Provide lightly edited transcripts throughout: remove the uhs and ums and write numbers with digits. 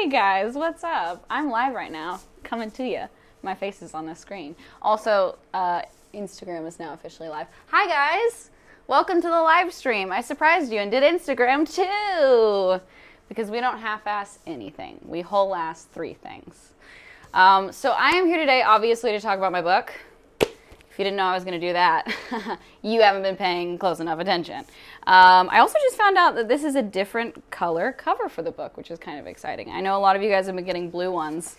Hey guys, what's up? I'm live right now, coming to you. My face is on the screen. Also, Instagram is now officially live. Hi guys, welcome to the live stream. I surprised you and did Instagram too, because we don't half-ass anything. We whole-ass 3 things. So I am here today, obviously, to talk about my book. If you didn't know I was going to do that, you haven't been paying close enough attention. I also just found out that this is a different color cover for the book, which is kind of exciting. I know a lot of you guys have been getting blue ones,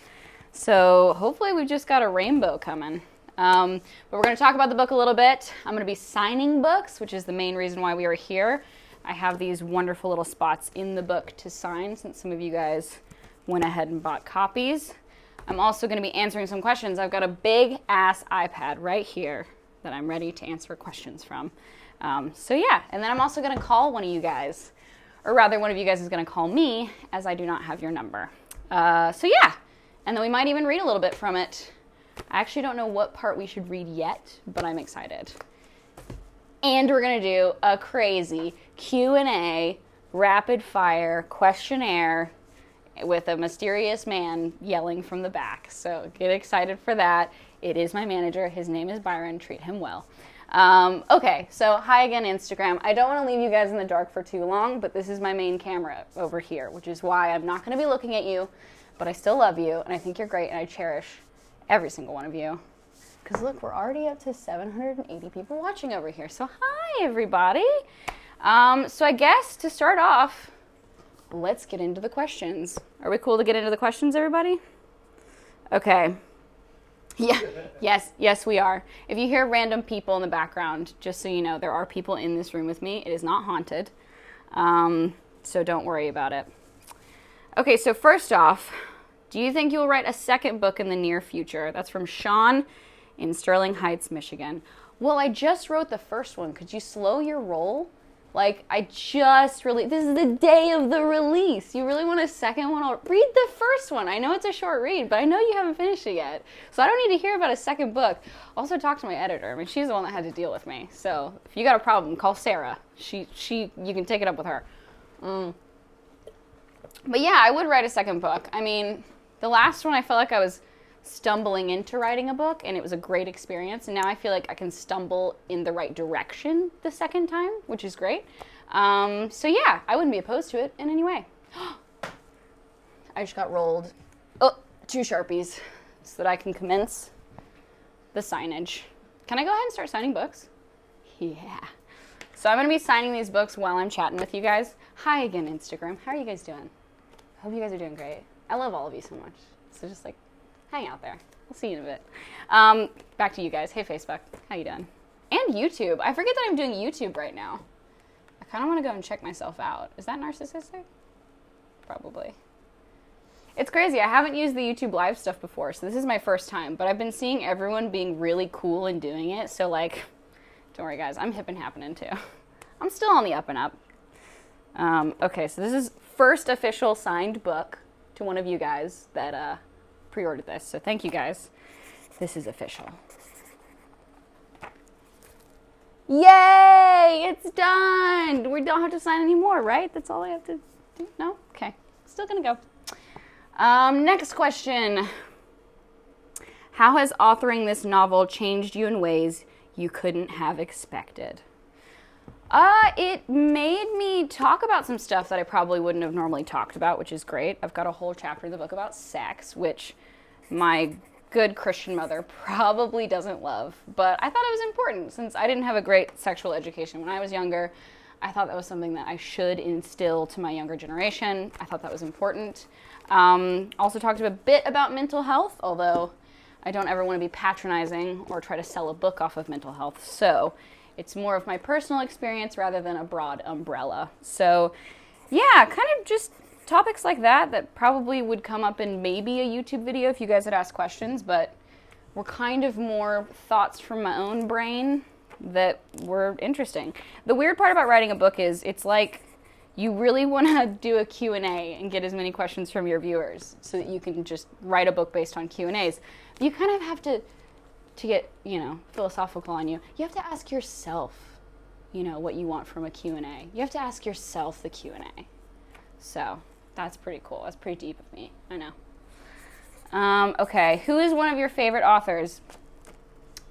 so hopefully we've just got a rainbow coming. But we're going to talk about the book a little bit. I'm going to be signing books, which is the main reason why we are here. I have these wonderful little spots in the book to sign, since some of you guys went ahead and bought copies. I'm also going to be answering some questions. I've got a big ass iPad right here that I'm ready to answer questions from. So yeah, and then I'm also going to call one of you guys, or rather one of you guys is going to call me, as I do not have your number. So yeah, and then we might even read a little bit from it. I actually don't know what part we should read yet, but I'm excited. And we're going to do a crazy Q&A rapid fire questionnaire with a mysterious man yelling from the back. So get excited for that. It is my manager. His name is Byron. Treat him well. Okay, so hi again, Instagram. I don't want to leave you guys in the dark for too long, but this is my main camera over here, which is why I'm not going to be looking at you, but I still love you, and I think you're great, and I cherish every single one of you. Because look, we're already up to 780 people watching over here. So hi, everybody. So I guess to start off, let's get into the questions. Are we cool to get into the questions, everybody? Okay. Yeah, yes, we are. If you hear random people in the background, just so you know, there are people in this room with me. It is not haunted, so don't worry about it. Okay, so first off, do you think you'll write a second book in the near future? That's from Sean in Sterling Heights, Michigan. Well, I just wrote the first one. Could you slow your roll? Like, I just this is the day of the release. You really want a second one? Read the first one. I know it's a short read, but I know you haven't finished it yet. So I don't need to hear about a second book. Also, talk to my editor. I mean, she's the one that had to deal with me. So if you got a problem, call Sarah. You can take it up with her. But yeah, I would write a second book. I mean, the last one, I felt like I was stumbling into writing a book, and it was a great experience, and now I feel like I can stumble in the right direction the second time, which is great. So yeah, I wouldn't be opposed to it in any way. I just got rolled 2 Sharpies so that I can commence the signage. Can I go ahead and start signing books? Yeah. So I'm going to be signing these books while I'm chatting with you guys. Hi again, Instagram. How are you guys doing? I hope you guys are doing great. I love all of you so much. So just hang out there. We'll see you in a bit. Back to you guys. Hey, Facebook. How you doing? And YouTube. I forget that I'm doing YouTube right now. I kind of want to go and check myself out. Is that narcissistic? Probably. It's crazy. I haven't used the YouTube live stuff before, so this is my first time. But I've been seeing everyone being really cool and doing it. So, don't worry, guys. I'm hip and happening, too. I'm still on the up and up. Okay, so this is first official signed book to one of you guys that, pre-ordered this, so thank you guys. This is official. Yay! It's done! We don't have to sign anymore, right? That's all I have to do? No? Okay. Still gonna go. Next question. How has authoring this novel changed you in ways you couldn't have expected? It made me talk about some stuff that I probably wouldn't have normally talked about, which is great. I've got a whole chapter in the book about sex, which my good Christian mother probably doesn't love. But I thought it was important, since I didn't have a great sexual education when I was younger. I thought that was something that I should instill to my younger generation. I thought that was important. Also talked a bit about mental health, although I don't ever want to be patronizing or try to sell a book off of mental health. So it's more of my personal experience rather than a broad umbrella. So yeah, kind of just topics like that probably would come up in maybe a YouTube video if you guys had asked questions, but were kind of more thoughts from my own brain that were interesting. The weird part about writing a book is it's like you really want to do a Q&A and get as many questions from your viewers so that you can just write a book based on Q&As. You kind of have to get, philosophical on you. You have to ask yourself, what you want from a Q&A. You have to ask yourself the Q&A. So That's pretty cool. That's pretty deep of me. I know. Okay, who is one of your favorite authors?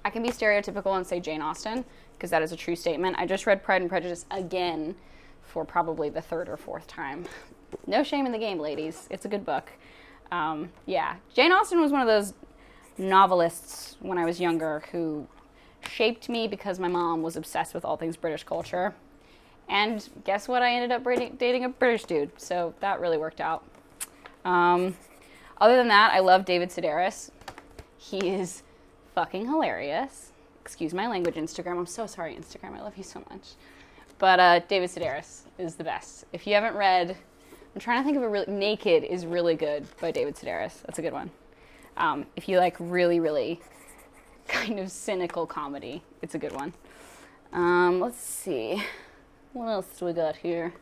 I can be stereotypical and say Jane Austen, because that is a true statement. I just read Pride and Prejudice again for probably the third or fourth time. No shame in the game, ladies. It's a good book. Yeah, Jane Austen was one of those novelists when I was younger who shaped me because my mom was obsessed with all things British culture. And guess what? I ended up dating a British dude, so that really worked out. Other than that, I love David Sedaris. He is fucking hilarious. Excuse my language, Instagram. I'm so sorry, Instagram. I love you so much. But David Sedaris is the best. If you haven't read, I'm trying to think of a really, Naked is really good by David Sedaris. That's a good one. If you like really, really kind of cynical comedy, it's a good one. Let's see. What else do we got here?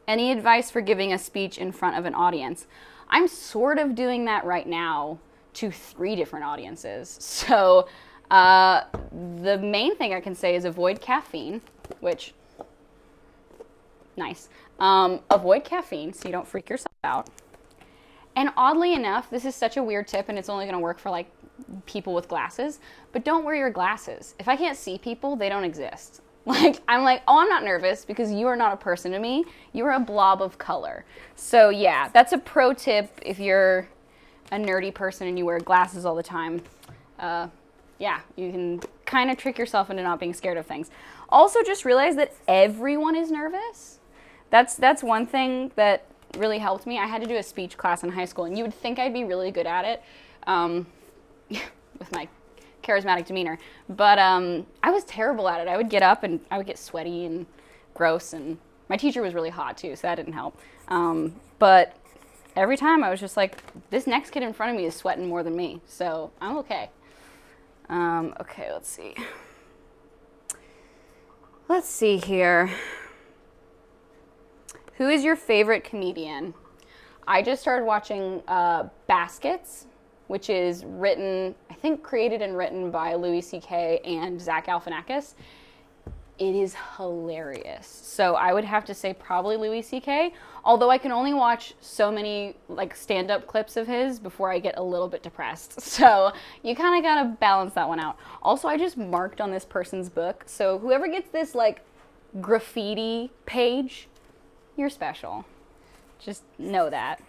Any advice for giving a speech in front of an audience? I'm sort of doing that right now to 3 different audiences. So the main thing I can say is avoid caffeine, which, nice. Avoid caffeine so you don't freak yourself out. And oddly enough, this is such a weird tip and it's only going to work for like people with glasses, but don't wear your glasses. If I can't see people, they don't exist. Like, I'm like, oh, I'm not nervous because you are not a person to me. You are a blob of color. So yeah, that's a pro tip if you're a nerdy person and you wear glasses all the time. Yeah, you can kind of trick yourself into not being scared of things. Also, just realize that everyone is nervous. That's one thing that really helped me. I had to do a speech class in high school, and you would think I'd be really good at it with my charismatic demeanor. But I was terrible at it. I would get up, and I would get sweaty and gross, and my teacher was really hot, too, so that didn't help. But every time I was just like, this next kid in front of me is sweating more than me, so I'm okay. Okay, let's see. Let's see here. Who is your favorite comedian? I just started watching Baskets, which is written, I think created and written by Louis C.K. and Zach Galifianakis. It is hilarious. So I would have to say probably Louis C.K., although I can only watch so many like stand-up clips of his before I get a little bit depressed. So you kind of got to balance that one out. Also, I just marked on this person's book. So whoever gets this like graffiti page, you're special. Just know that.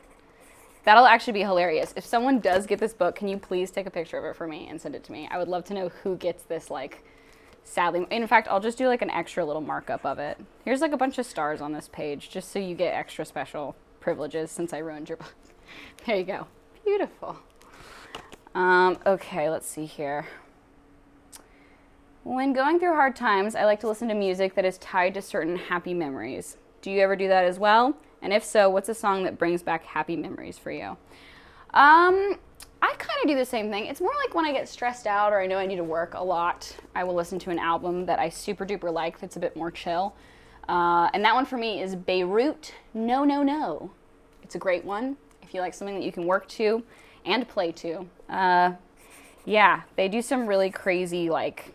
That'll actually be hilarious. If someone does get this book, can you please take a picture of it for me and send it to me? I would love to know who gets this, like, sadly. In fact, I'll just do, like, an extra little markup of it. Here's, like, a bunch of stars on this page, just so you get extra special privileges since I ruined your book. There you go. Beautiful. Okay, let's see here. When going through hard times, I like to listen to music that is tied to certain happy memories. Do you ever do that as well? And if so, what's a song that brings back happy memories for you? I kind of do the same thing. It's more like when I get stressed out or I know I need to work a lot, I will listen to an album that I super duper like that's a bit more chill. And that one for me is Beirut, No, No, No. It's a great one if you like something that you can work to and play to. Yeah, they do some really crazy, like,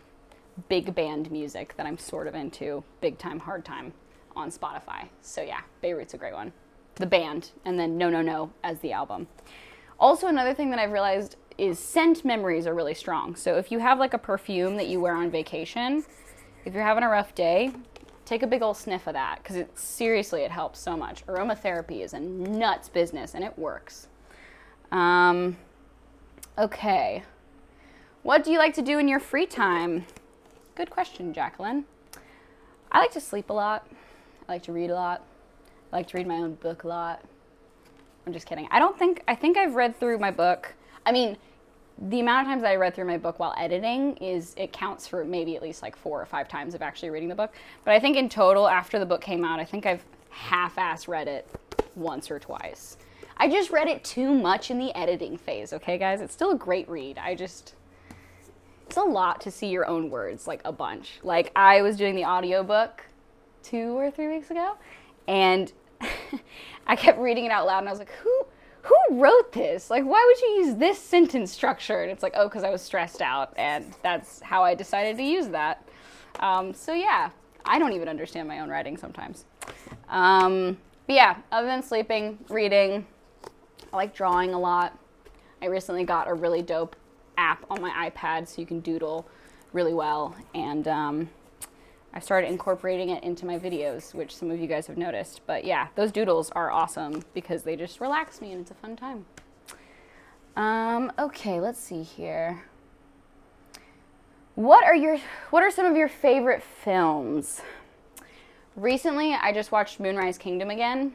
big band music that I'm sort of into, big time, hard time, on Spotify. So yeah, Beirut's a great one. The band, and then No, No, No as the album. Also, another thing that I've realized is scent memories are really strong. So if you have like a perfume that you wear on vacation, if you're having a rough day, take a big old sniff of that, because seriously, it helps so much. Aromatherapy is a nuts business, and it works. Okay. What do you like to do in your free time? Good question, Jacqueline. I like to sleep a lot. I like to read a lot. I like to read my own book a lot. I'm just kidding. I think I've read through my book. I mean, the amount of times that I read through my book while editing it counts for maybe at least like 4 or 5 times of actually reading the book. But I think in total, after the book came out, I think I've half-ass read it once or twice. I just read it too much in the editing phase, okay, guys? It's still a great read. It's a lot to see your own words, like a bunch. Like, I was doing the audiobook 2 or 3 weeks ago, and I kept reading it out loud, and I was like, who wrote this? Like, why would you use this sentence structure? And it's like, oh, because I was stressed out, and that's how I decided to use that. So yeah, I don't even understand my own writing sometimes. But yeah, other than sleeping, reading, I like drawing a lot. I recently got a really dope app on my iPad so you can doodle really well, and I started incorporating it into my videos, which some of you guys have noticed. But yeah, those doodles are awesome because they just relax me and it's a fun time. Okay, let's see here. What are some of your favorite films? Recently, I just watched Moonrise Kingdom again,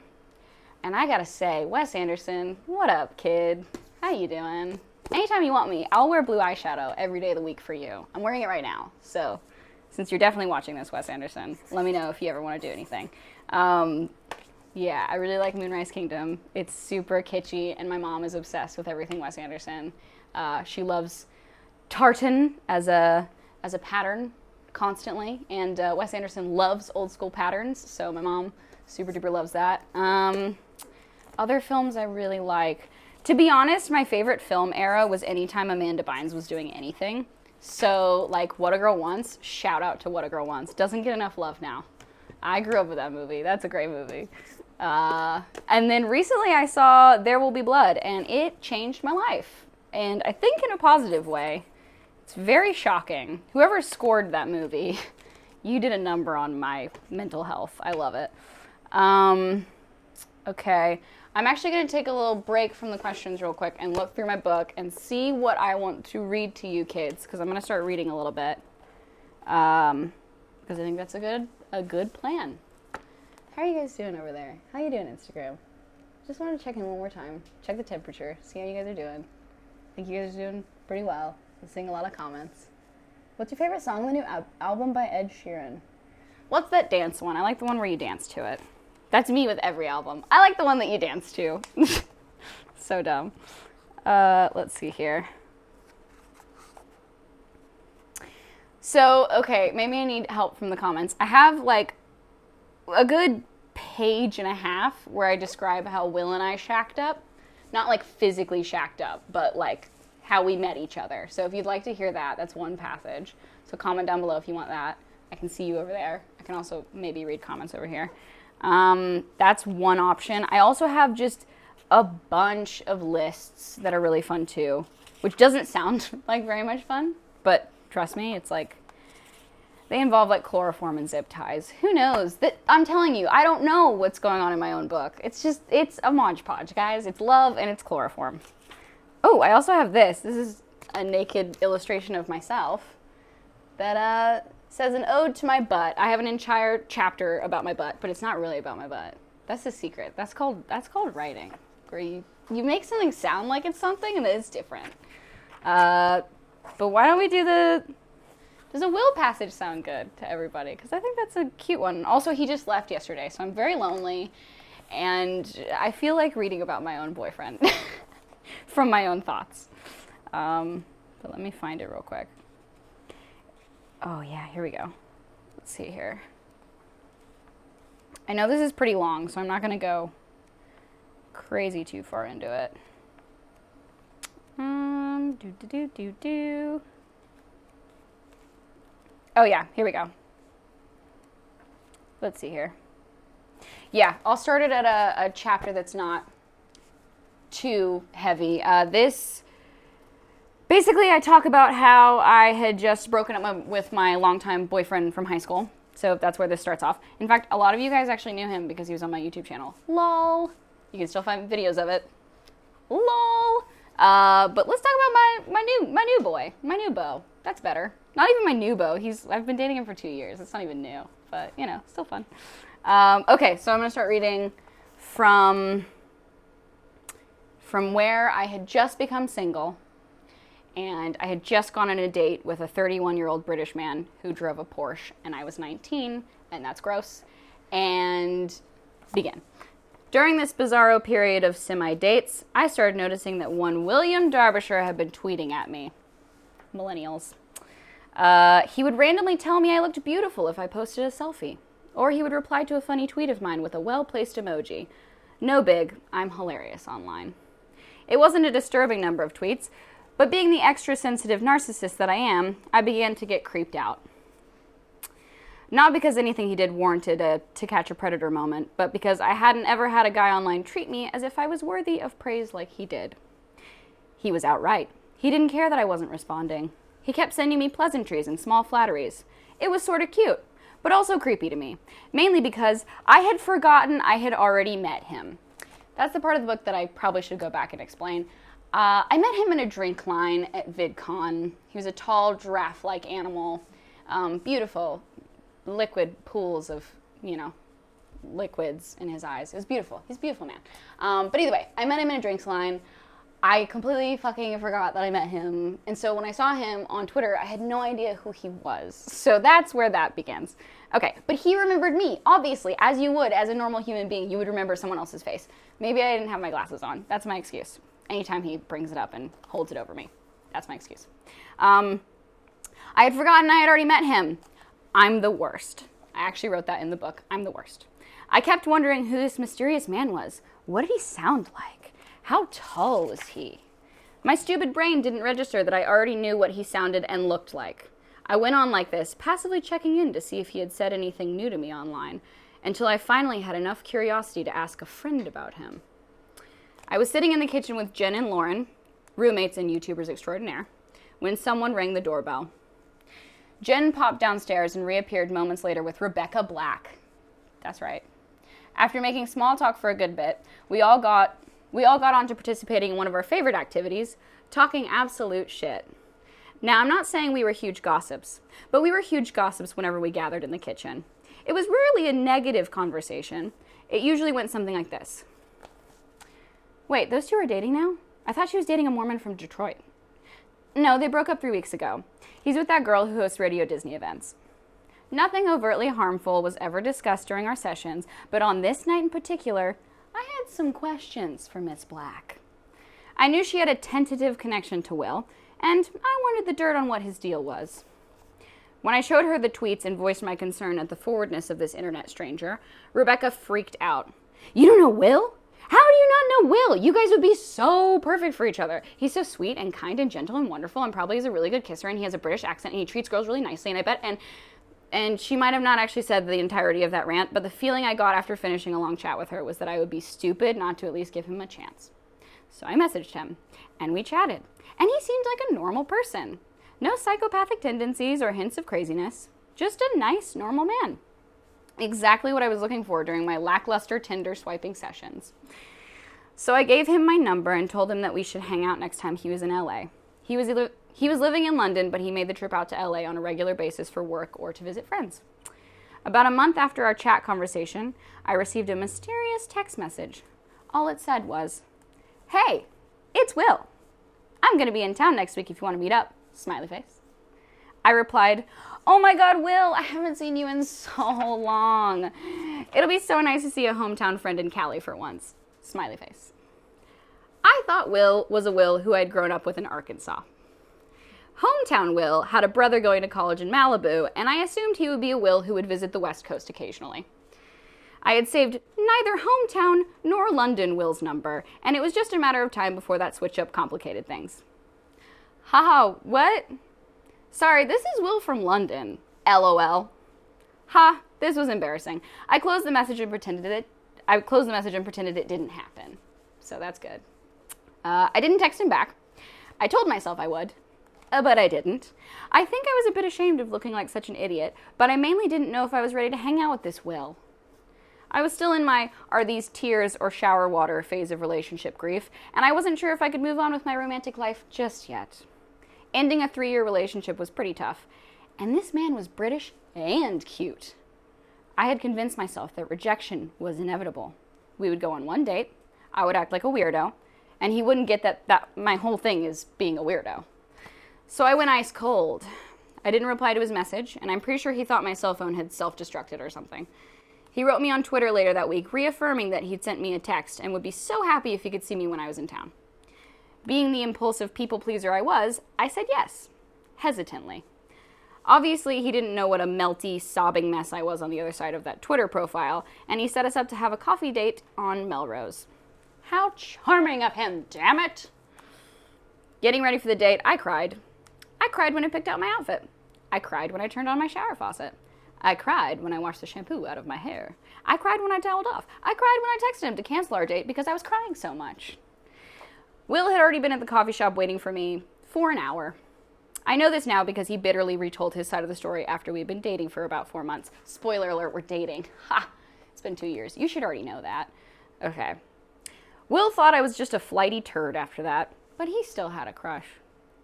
and I gotta say, Wes Anderson, what up, kid? How you doing? Anytime you want me, I'll wear blue eyeshadow every day of the week for you. I'm wearing it right now, so since you're definitely watching this, Wes Anderson, let me know if you ever want to do anything. Yeah, I really like Moonrise Kingdom. It's super kitschy, and my mom is obsessed with everything Wes Anderson. She loves tartan as a pattern constantly, and Wes Anderson loves old school patterns, so my mom super duper loves that. Other films I really like. To be honest, my favorite film era was anytime Amanda Bynes was doing anything. So, like, What a Girl Wants, shout out to What a Girl Wants. Doesn't get enough love now. I grew up with that movie. That's a great movie. And then recently I saw There Will Be Blood, and it changed my life. And I think in a positive way. It's very shocking. Whoever scored that movie, you did a number on my mental health. I love it. Okay. I'm actually going to take a little break from the questions real quick and look through my book and see what I want to read to you kids, because I'm going to start reading a little bit. Because I think that's a good plan. How are you guys doing over there? How you doing, Instagram? Just wanted to check in one more time. Check the temperature. See how you guys are doing. I think you guys are doing pretty well. I'm seeing a lot of comments. What's your favorite song? The new album by Ed Sheeran. What's that dance one? I like the one where you dance to it. That's me with every album. I like the one that you dance to. So dumb. Let's see here. So, okay, maybe I need help from the comments. I have like a good page and a half where I describe how Will and I shacked up. Not like physically shacked up, but like how we met each other. So if you'd like to hear that, that's one passage. So comment down below if you want that. I can see you over there. I can also maybe read comments over here. That's one option. I also have just a bunch of lists that are really fun too, which doesn't sound like very much fun, but trust me, it's like, they involve like chloroform and zip ties. Who knows? I'm telling you, I don't know what's going on in my own book. It's a Mod Podge, guys. It's love and it's chloroform. Oh, I also have this. This is a naked illustration of myself that, says an ode to my butt. I have an entire chapter about my butt, but it's not really about my butt. That's the secret. That's called writing, where you make something sound like it's something and then it's different. But why don't we do does a Will passage sound good to everybody? Because I think that's a cute one. Also, he just left yesterday, so I'm very lonely, and I feel like reading about my own boyfriend from my own thoughts. But let me find it real quick. Oh yeah, here we go. Let's see here. I know this is pretty long, so I'm not going to go crazy too far into it. Oh yeah, here we go. Let's see here. Yeah, I'll start it at a chapter that's not too heavy. Basically, I talk about how I had just broken up with my longtime boyfriend from high school. So that's where this starts off. In fact, a lot of you guys actually knew him because he was on my YouTube channel. LOL. You can still find videos of it. LOL. But let's talk about my new boy, my new beau. That's better. Not even my new beau. I've been dating him for 2 years. It's not even new, but you know, still fun. Okay, so I'm gonna start reading from where I had just become single, and I had just gone on a date with a 31-year-old British man who drove a Porsche, and I was 19, and that's gross, and begin. During this bizarro period of semi-dates, I started noticing that one William Derbyshire had been tweeting at me. Millennials. He would randomly tell me I looked beautiful if I posted a selfie, or he would reply to a funny tweet of mine with a well-placed emoji. No big, I'm hilarious online. It wasn't a disturbing number of tweets, but being the extra sensitive narcissist that I am, I began to get creeped out. Not because anything he did warranted a to catch a predator moment, but because I hadn't ever had a guy online treat me as if I was worthy of praise like he did. He was outright. He didn't care that I wasn't responding. He kept sending me pleasantries and small flatteries. It was sort of cute, but also creepy to me, mainly because I had forgotten I had already met him. That's the part of the book that I probably should go back and explain. I met him in a drink line at VidCon. He was a tall, giraffe-like animal, beautiful, liquid pools of, liquids in his eyes. It was beautiful. He's a beautiful man. But either way, I met him in a drinks line. I completely fucking forgot that I met him. And so when I saw him on Twitter, I had no idea who he was. So that's where that begins. Okay, but he remembered me. Obviously, as you would, as a normal human being, you would remember someone else's face. Maybe I didn't have my glasses on. That's my excuse. Anytime he brings it up and holds it over me. That's my excuse. I had forgotten I had already met him. I'm the worst. I actually wrote that in the book. I'm the worst. I kept wondering who this mysterious man was. What did he sound like? How tall was he? My stupid brain didn't register that I already knew what he sounded and looked like. I went on like this, passively checking in to see if he had said anything new to me online, until I finally had enough curiosity to ask a friend about him. I was sitting in the kitchen with Jen and Lauren, roommates and YouTubers extraordinaire, when someone rang the doorbell. Jen popped downstairs and reappeared moments later with Rebecca Black. That's right. After making small talk for a good bit, we all got on to participating in one of our favorite activities, talking absolute shit. Now, I'm not saying we were huge gossips, but we were huge gossips whenever we gathered in the kitchen. It was rarely a negative conversation. It usually went something like this. Wait, those two are dating now? I thought she was dating a Mormon from Detroit. No, they broke up 3 weeks ago. He's with that girl who hosts Radio Disney events. Nothing overtly harmful was ever discussed during our sessions, but on this night in particular, I had some questions for Miss Black. I knew she had a tentative connection to Will, and I wanted the dirt on what his deal was. When I showed her the tweets and voiced my concern at the forwardness of this internet stranger, Rebecca freaked out. You don't know Will? How do you not know Will? You guys would be so perfect for each other. He's so sweet and kind and gentle and wonderful and probably is a really good kisser and he has a British accent and he treats girls really nicely and I bet and she might have not actually said the entirety of that rant, but the feeling I got after finishing a long chat with her was that I would be stupid not to at least give him a chance. So I messaged him and we chatted and he seemed like a normal person. No psychopathic tendencies or hints of craziness. Just a nice, normal man. Exactly what I was looking for during my lackluster Tinder swiping sessions. So I gave him my number and told him that we should hang out next time he was in LA. He was living in London, but he made the trip out to LA on a regular basis for work or to visit friends. About a month after our chat conversation, I received a mysterious text message. All it said was, "Hey, it's Will. I'm going to be in town next week if you want to meet up." Smiley face. I replied, "Oh my God, Will, I haven't seen you in so long. It'll be so nice to see a hometown friend in Cali for once." Smiley face. I thought Will was a Will who I had grown up with in Arkansas. Hometown Will had a brother going to college in Malibu, and I assumed he would be a Will who would visit the West Coast occasionally. I had saved neither hometown nor London Will's number, and it was just a matter of time before that switch-up complicated things. Haha, what? Sorry, this is Will from London. LOL. Ha, this was embarrassing. I closed the message and pretended it didn't happen. So that's good. I didn't text him back. I told myself I would, but I didn't. I think I was a bit ashamed of looking like such an idiot, but I mainly didn't know if I was ready to hang out with this Will. I was still in my are these tears or shower water phase of relationship grief, and I wasn't sure if I could move on with my romantic life just yet. Ending a 3-year relationship was pretty tough, and this man was British and cute. I had convinced myself that rejection was inevitable. We would go on one date, I would act like a weirdo, and he wouldn't get that my whole thing is being a weirdo. So I went ice cold. I didn't reply to his message, and I'm pretty sure he thought my cell phone had self-destructed or something. He wrote me on Twitter later that week, reaffirming that he'd sent me a text and would be so happy if he could see me when I was in town. Being the impulsive people-pleaser I was, I said yes, hesitantly. Obviously, he didn't know what a melty, sobbing mess I was on the other side of that Twitter profile, and he set us up to have a coffee date on Melrose. How charming of him, damn it! Getting ready for the date, I cried. I cried when I picked out my outfit. I cried when I turned on my shower faucet. I cried when I washed the shampoo out of my hair. I cried when I toweled off. I cried when I texted him to cancel our date because I was crying so much. Will had already been at the coffee shop waiting for me for an hour. I know this now because he bitterly retold his side of the story after we'd been dating for about 4 months. Spoiler alert, we're dating. Ha! It's been 2 years. You should already know that. Okay. Will thought I was just a flighty turd after that, but he still had a crush.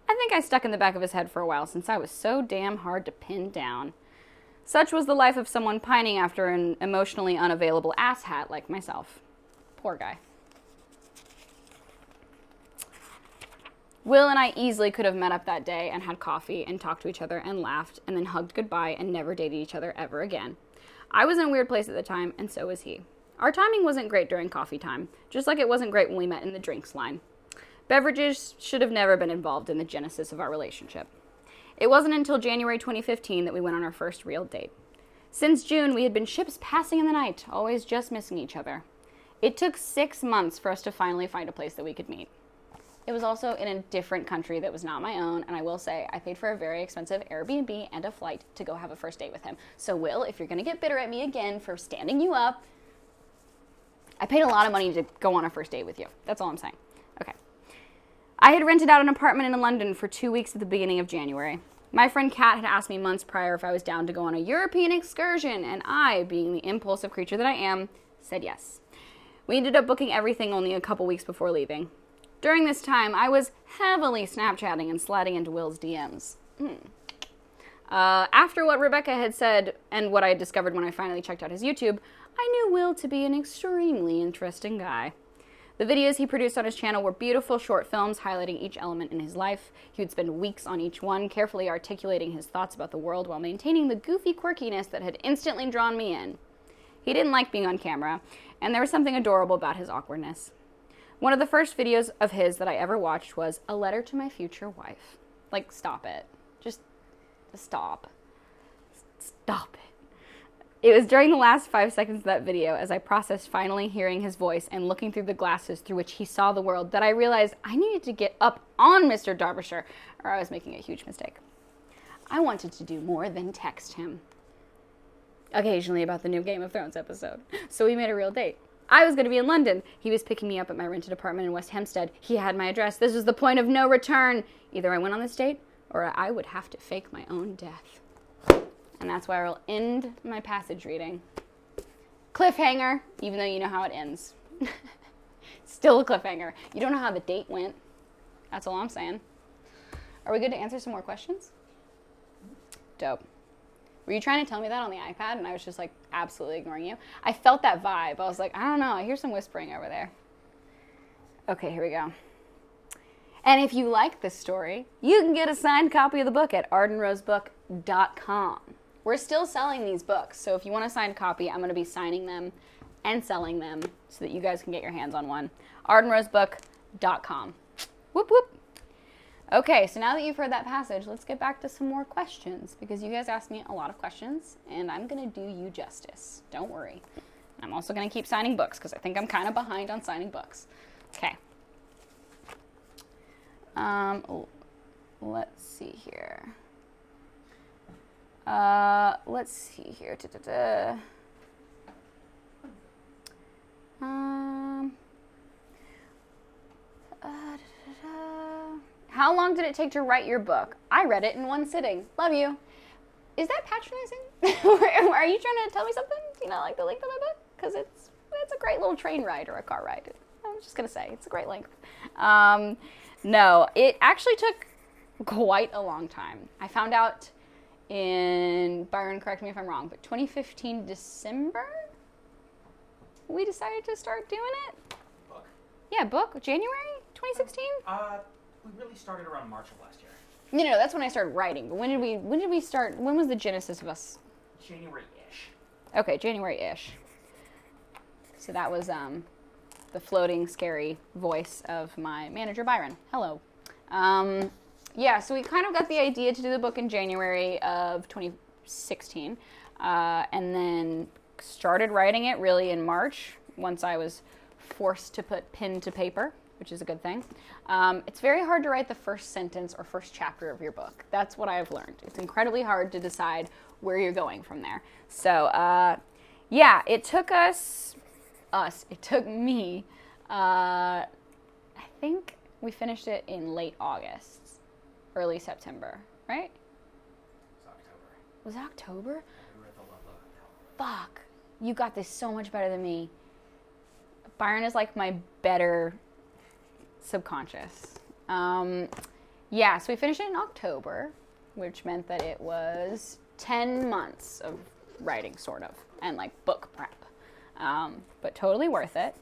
I think I stuck in the back of his head for a while since I was so damn hard to pin down. Such was the life of someone pining after an emotionally unavailable asshat like myself. Poor guy. Will and I easily could have met up that day and had coffee and talked to each other and laughed and then hugged goodbye and never dated each other ever again. I was in a weird place at the time, and so was he. Our timing wasn't great during coffee time, just like it wasn't great when we met in the drinks line. Beverages should have never been involved in the genesis of our relationship. It wasn't until January 2015 that we went on our first real date. Since June, we had been ships passing in the night, always just missing each other. It took 6 months for us to finally find a place that we could meet. It was also in a different country that was not my own, and I will say I paid for a very expensive Airbnb and a flight to go have a first date with him. So Will, if you're going to get bitter at me again for standing you up, I paid a lot of money to go on a first date with you. That's all I'm saying. Okay. I had rented out an apartment in London for 2 weeks at the beginning of January. My friend Kat had asked me months prior if I was down to go on a European excursion, and I, being the impulsive creature that I am, said yes. We ended up booking everything only a couple weeks before leaving. During this time, I was heavily Snapchatting and sliding into Will's DMs. After what Rebecca had said and what I had discovered when I finally checked out his YouTube, I knew Will to be an extremely interesting guy. The videos he produced on his channel were beautiful short films highlighting each element in his life. He would spend weeks on each one, carefully articulating his thoughts about the world while maintaining the goofy quirkiness that had instantly drawn me in. He didn't like being on camera, and there was something adorable about his awkwardness. One of the first videos of his that I ever watched was A Letter to My Future Wife. Like, stop it. Just stop. Stop it. It was during the last 5 seconds of that video, as I processed finally hearing his voice and looking through the glasses through which he saw the world, that I realized I needed to get up on Mr. Derbyshire, or I was making a huge mistake. I wanted to do more than text him. Occasionally about the new Game of Thrones episode. So we made a real date. I was going to be in London. He was picking me up at my rented apartment in West Hampstead. He had my address. This was the point of no return. Either I went on this date, or I would have to fake my own death. And that's where I'll end my passage reading. Cliffhanger, even though you know how it ends. Still a cliffhanger. You don't know how the date went. That's all I'm saying. Are we good to answer some more questions? Dope. Were you trying to tell me that on the iPad and I was just like absolutely ignoring you? I felt that vibe. I was like, I don't know. I hear some whispering over there. Okay, here we go. And if you like this story, you can get a signed copy of the book at ardenrosebook.com. We're still selling these books, so if you want a signed copy, I'm going to be signing them and selling them so that you guys can get your hands on one. ardenrosebook.com. Whoop, whoop. Okay, so now that you've heard that passage, let's get back to some more questions, because you guys asked me a lot of questions, and I'm going to do you justice. Don't worry. I'm also going to keep signing books, because I think I'm kind of behind on signing books. Okay. Let's see here. Let's see here. How long did it take to write your book? I read it in one sitting. Love you. Is that patronizing? Are you trying to tell me something? Do you not like the length of my book? Because it's a great little train ride or a car ride. I'm just going to say, it's a great length. No, it actually took quite a long time. I found out in, Byron, correct me if I'm wrong, but 2015 December, we decided to start doing it. Book? Yeah, book. January 2016? We really started around March of last year. No, that's when I started writing. But when did we start? When was the genesis of us? January-ish. Okay, January-ish. So that was the floating, scary voice of my manager, Byron. Hello. Yeah, so we kind of got the idea to do the book in January of 2016, and then started writing it really in March, once I was forced to put pen to paper, which is a good thing. It's very hard to write the first sentence or first chapter of your book. That's what I've learned. It's incredibly hard to decide where you're going from there. So, yeah, it took it took me, I think we finished it in late August, early September, right? Was it October? We were at the love of October. Fuck. You got this so much better than me. Byron is like my better subconscious. Yeah, so we finished it in October, which meant that it was 10 months of writing, sort of, and like book prep. But totally worth it,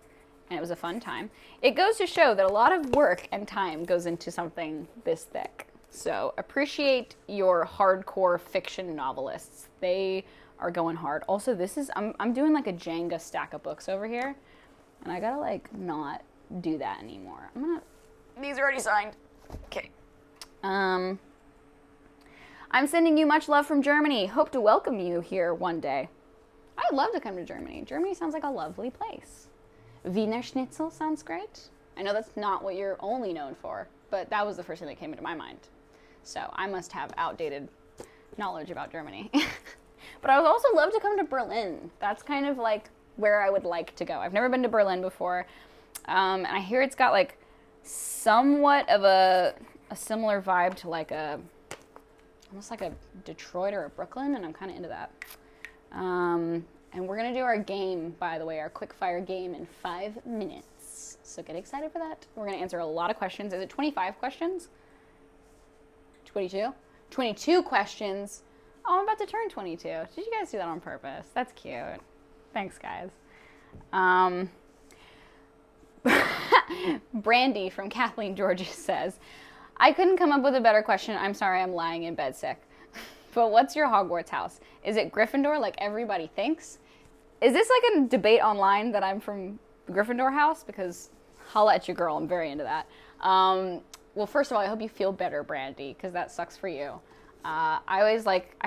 and it was a fun time. It goes to show that a lot of work and time goes into something this thick. So appreciate your hardcore fiction novelists. They are going hard. Also, this is, I'm doing like a Jenga stack of books over here, and I gotta like not do that anymore. These are already signed. Okay. I'm sending you much love from Germany. Hope to welcome you here one day. I'd love to come to Germany. Germany sounds like a lovely place. Wiener Schnitzel sounds great. I know that's not what you're only known for, but that was the first thing that came into my mind. So I must have outdated knowledge about Germany. But I would also love to come to Berlin. That's kind of like where I would like to go. I've never been to Berlin before. And I hear it's got like somewhat of a similar vibe to like almost like a Detroit or a Brooklyn, and I'm kind of into that. And we're going to do our game, by the way, our quick fire game in 5 minutes. So get excited for that. We're going to answer a lot of questions. Is it 25 questions? 22? 22 questions. Oh, I'm about to turn 22. Did you guys do that on purpose? That's cute. Thanks, guys. Brandy from Kathleen Georges says, I couldn't come up with a better question. I'm sorry, I'm lying in bed sick. But what's your Hogwarts house? Is it Gryffindor like everybody thinks? Is this like a debate online that I'm from Gryffindor house? Because holla at your girl, I'm very into that. Well, first of all, I hope you feel better, Brandy, because that sucks for you. I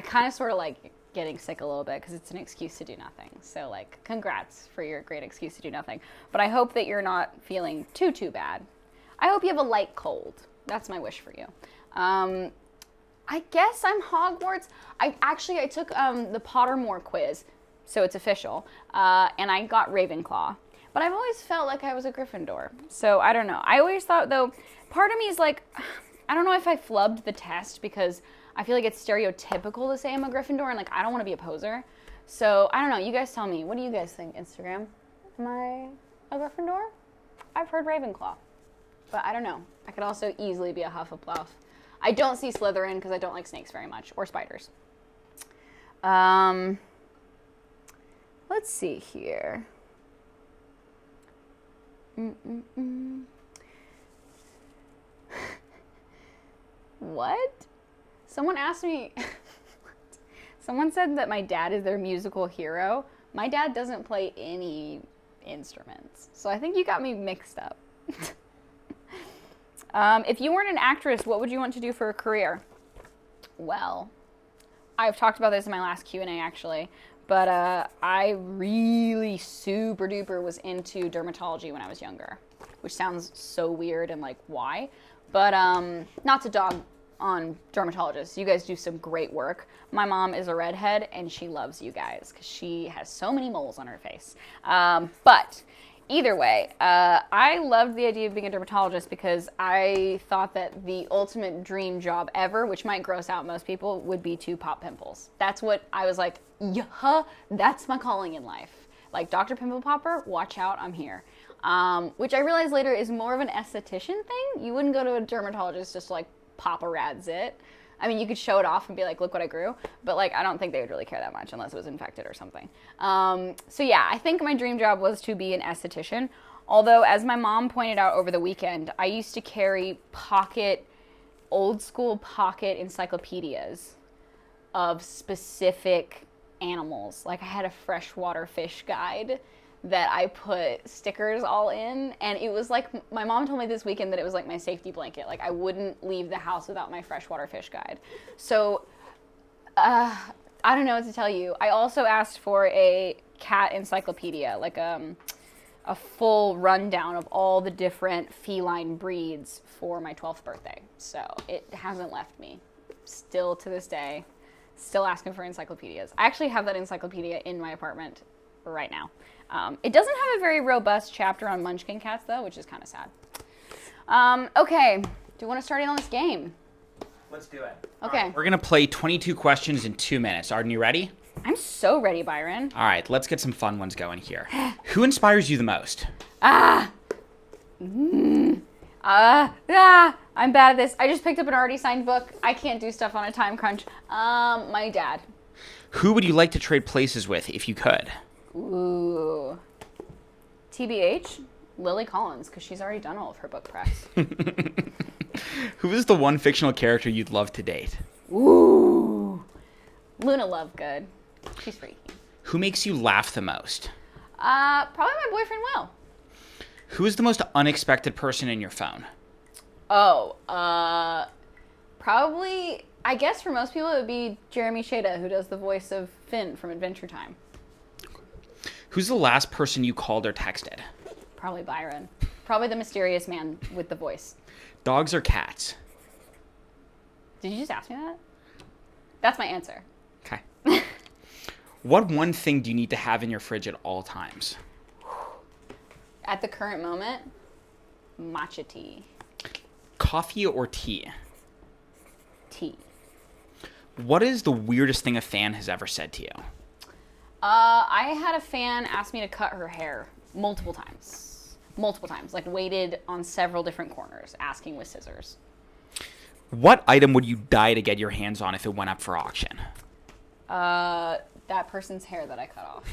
kind of sort of like getting sick a little bit because it's an excuse to do nothing. So like, congrats for your great excuse to do nothing. But I hope that you're not feeling too bad. I hope you have a light cold. That's my wish for you. I guess I'm Hogwarts. I took the Pottermore quiz, so it's official, and I got Ravenclaw. But I've always felt like I was a Gryffindor, so I don't know. I always thought, though, part of me is like, I don't know if I flubbed the test because I feel like it's stereotypical to say I'm a Gryffindor, and like I don't want to be a poser. So I don't know. You guys tell me. What do you guys think? Instagram? Am I a Gryffindor? I've heard Ravenclaw, but I don't know. I could also easily be a Hufflepuff. I don't see Slytherin because I don't like snakes very much, or spiders. Let's see here. What? Someone asked me, someone said that my dad is their musical hero. My dad doesn't play any instruments, so I think you got me mixed up. If you weren't an actress, what would you want to do for a career? Well, I've talked about this in my last Q&A actually, but I really super duper was into dermatology when I was younger, which sounds so weird and like why, but not to dog on dermatologists. You guys do some great work. My mom is a redhead and she loves you guys because she has so many moles on her face. But either way, I loved the idea of being a dermatologist because I thought that the ultimate dream job ever, which might gross out most people, would be to pop pimples. That's what I was like, yeah, that's my calling in life. Like, Dr. Pimple Popper, watch out, I'm here. Which I realized later is more of an esthetician thing. You wouldn't go to a dermatologist just to, like, pop a rad zit. I mean, you could show it off and be like, look what I grew. But, like, I don't think they would really care that much unless it was infected or something. So, yeah, I think my dream job was to be an esthetician. Although, as my mom pointed out over the weekend, I used to carry old school pocket encyclopedias of specific animals. Like, I had a freshwater fish guide that I put stickers all in, and it was like, my mom told me this weekend that it was like my safety blanket. Like, I wouldn't leave the house without my freshwater fish guide. So, I don't know what to tell you. I also asked for a cat encyclopedia, like a full rundown of all the different feline breeds for my 12th birthday. So, it hasn't left me. Still to this day, Still asking for encyclopedias. I actually have that encyclopedia in my apartment right now. It doesn't have a very robust chapter on munchkin cats, though, which is kind of sad. Okay. Do you want to start in on this game? Let's do it. Okay. We're going to play 22 questions in 2 minutes. Arden, you ready? I'm so ready, Byron. All right, let's get some fun ones going here. Who inspires you the most? I'm bad at this. I just picked up an already signed book. I can't do stuff on a time crunch. My dad. Who would you like to trade places with if you could? Ooh. TBH, Lily Collins, because she's already done all of her book press. Who is the one fictional character you'd love to date? Ooh. Luna Lovegood. She's freaky. Who makes you laugh the most? Probably my boyfriend Will. Who is the most unexpected person in your phone? Oh, probably, I guess for most people it would be Jeremy Shada, who does the voice of Finn from Adventure Time. Who's the last person you called or texted? Probably Byron. Probably the mysterious man with the voice. Dogs or cats? Did you just ask me that? That's my answer. Okay. What one thing do you need to have in your fridge at all times? At the current moment, matcha tea. Coffee or tea? Tea. What is the weirdest thing a fan has ever said to you? I had a fan ask me to cut her hair multiple times. Like waited on several different corners, asking with scissors. What item would you die to get your hands on if it went up for auction? That person's hair that I cut off.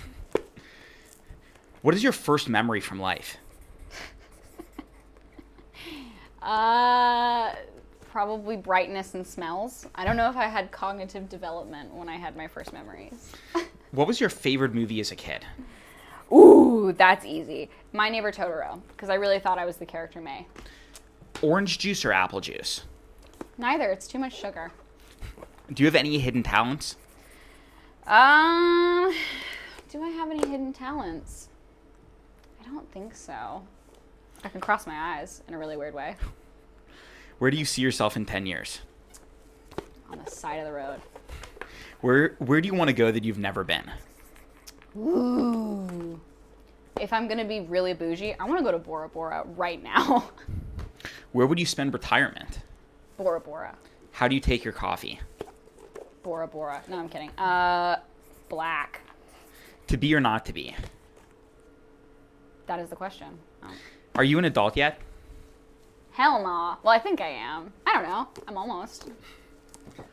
What is your first memory from life? Probably brightness and smells. I don't know if I had cognitive development when I had my first memories. What was your favorite movie as a kid? Ooh, that's easy. My Neighbor Totoro, because I really thought I was the character May. Orange juice or apple juice? Neither. It's too much sugar. Do you have any hidden talents? Do I have any hidden talents? I don't think so. I can cross my eyes in a really weird way. Where do you see yourself in 10 years? On the side of the road. Where do you want to go that you've never been? Ooh. If I'm going to be really bougie, I want to go to Bora Bora right now. Where would you spend retirement? Bora Bora. How do you take your coffee? Bora Bora. No, I'm kidding. Black. To be or not to be? That is the question. Oh. Are you an adult yet? Hell nah. Well, I think I am. I don't know. I'm almost.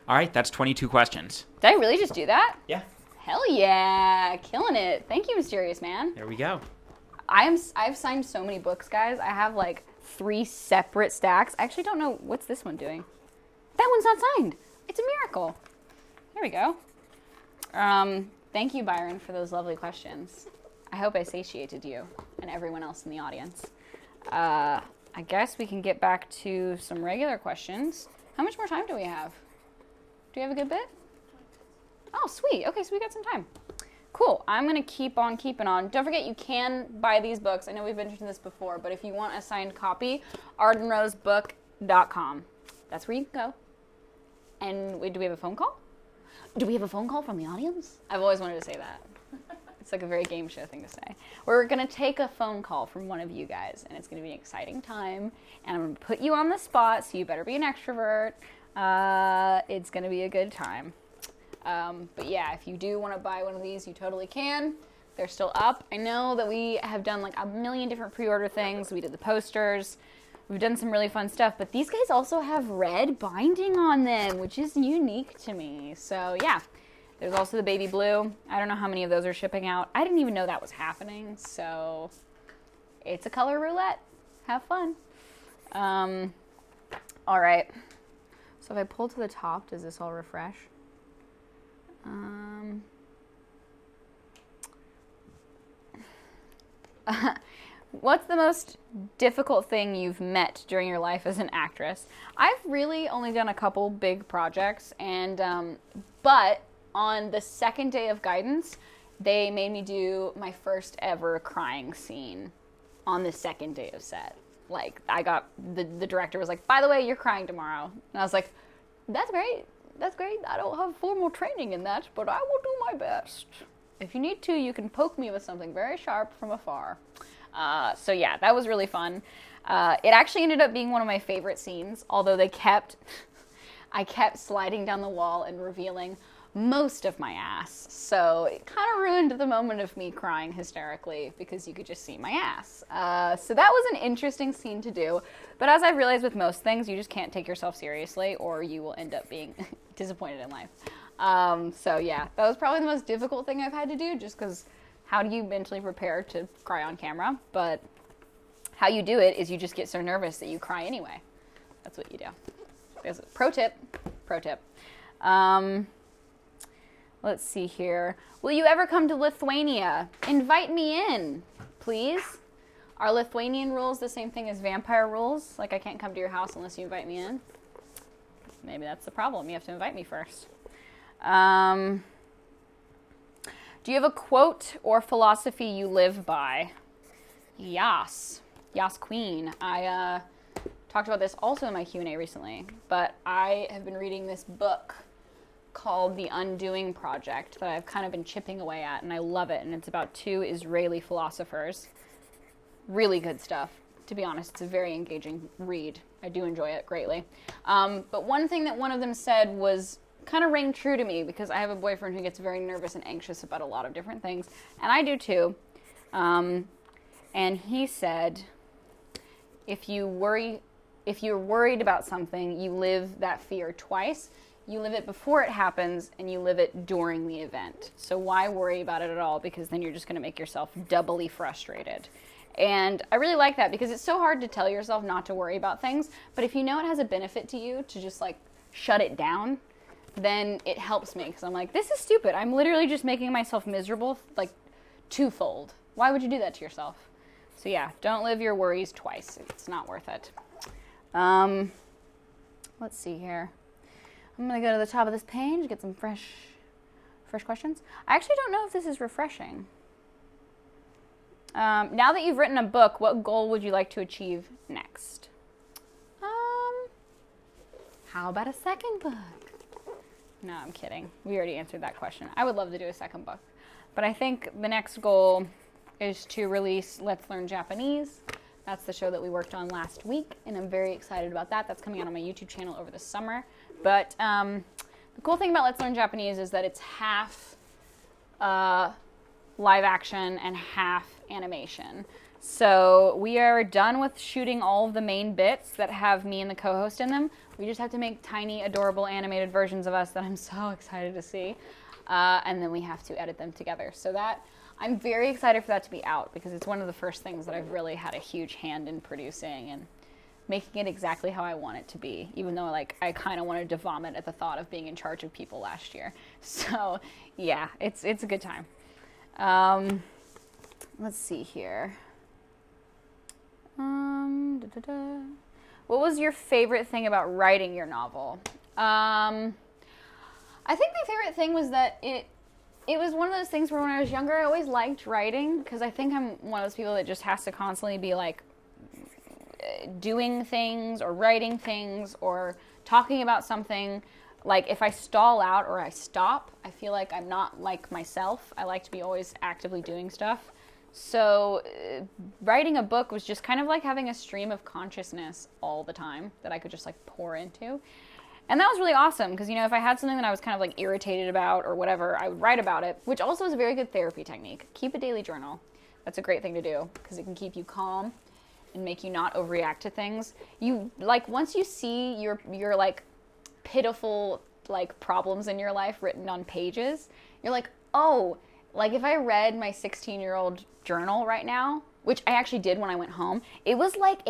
All right, that's 22 questions. Did I really just do that? Yeah. Hell yeah. Killing it. Thank you, Mysterious Man. There we go. I've signed so many books, guys. I have like 3 separate stacks. I actually don't know. What's this one doing? That one's not signed. It's a miracle. There we go. Thank you, Byron, for those lovely questions. I hope I satiated you and everyone else in the audience. I guess we can get back to some regular questions. How much more time do we have? Do we have a good bit? Oh, sweet. Okay, so we got some time. Cool. I'm going to keep on keeping on. Don't forget, you can buy these books. I know we've mentioned this before, but if you want a signed copy, ardenrosebook.com. That's where you can go. And wait, do we have a phone call? Do we have a phone call from the audience? I've always wanted to say that. It's like a very game show thing to say. We're going to take a phone call from one of you guys, and it's going to be an exciting time. And I'm going to put you on the spot, so you better be an extrovert. It's going to be a good time. But yeah, if you do want to buy one of these, you totally can. They're still up. I know that we have done like a million different pre-order things. We did the posters. We've done some really fun stuff. But these guys also have red binding on them, which is unique to me. So yeah. There's also the baby blue. I don't know how many of those are shipping out. I didn't even know that was happening. So it's a color roulette. Have fun. All right. So if I pull to the top, does this all refresh? What's the most difficult thing you've met during your life as an actress? I've really only done a couple big projects, and but on the second day of guidance, they made me do my first ever crying scene on the second day of set. Like, I got, the director was like, by the way, you're crying tomorrow. And I was like, that's great. that's great. I don't have formal training in that, but I will do my best. If you need to, you can poke me with something very sharp from afar. So yeah, that was really fun. It actually ended up being one of my favorite scenes, although I kept sliding down the wall and revealing most of my ass. So it kind of ruined the moment of me crying hysterically because you could just see my ass. So that was an interesting scene to do. But as I've realized with most things, you just can't take yourself seriously or you will end up being disappointed in life. So yeah, that was probably the most difficult thing I've had to do, just because how do you mentally prepare to cry on camera? But how you do it is you just get so nervous that you cry anyway. That's what you do. There's a pro tip. Let's see here. Will you ever come to Lithuania? Invite me in, please. Are Lithuanian rules the same thing as vampire rules? Like I can't come to your house unless you invite me in? Maybe that's the problem. You have to invite me first. Do you have a quote or philosophy you live by? Yas Queen. I talked about this also in my Q&A recently, but I have been reading this book called The Undoing Project that I've kind of been chipping away at, and I love it, and it's about 2 Israeli philosophers. Really good stuff. To be honest, it's a very engaging read. I do enjoy it greatly. But one thing that one of them said was kind of rang true to me, because I have a boyfriend who gets very nervous and anxious about a lot of different things, and I do too. And he said, if you're worried about something, you live that fear twice. You live it before it happens, and you live it during the event. So why worry about it at all? Because then you're just going to make yourself doubly frustrated. And I really like that, because it's so hard to tell yourself not to worry about things. But if you know it has a benefit to you to just like shut it down, then it helps me, because I'm like, this is stupid. I'm literally just making myself miserable like twofold. Why would you do that to yourself? So yeah, don't live your worries twice. It's not worth it. Let's see here. I'm going to go to the top of this page, get some fresh questions. I actually don't know if this is refreshing. Now that you've written a book, what goal would you like to achieve next? How about a second book? No, I'm kidding. We already answered that question. I would love to do a second book. But I think the next goal is to release Let's Learn Japanese. That's the show that we worked on last week, and I'm very excited about that. That's coming out on my YouTube channel over the summer. But the cool thing about Let's Learn Japanese is that it's half live action and half animation. So we are done with shooting all of the main bits that have me and the co-host in them. We just have to make tiny, adorable animated versions of us that I'm so excited to see. And then we have to edit them together. So that I'm very excited for that to be out, because it's one of the first things that I've really had a huge hand in producing and making it exactly how I want it to be, even though like I kind of wanted to vomit at the thought of being in charge of people last year. So yeah, it's a good time. Let's see here. What was your favorite thing about writing your novel? I think my favorite thing was that it was one of those things where when I was younger, I always liked writing, because I think I'm one of those people that just has to constantly be like doing things or writing things or talking about something. Like if I stall out or I stop, I feel like I'm not like myself. I like to be always actively doing stuff. So writing a book was just kind of like having a stream of consciousness all the time that I could just like pour into. And that was really awesome, because, you know, if I had something that I was kind of like irritated about or whatever, I would write about it, which also is a very good therapy technique. Keep a daily journal. That's a great thing to do, because it can keep you calm and make you not overreact to things. You like, once you see your like pitiful like problems in your life written on pages, you're like, oh, like if I read my 16-year-old journal right now, which I actually did when I went home, it was like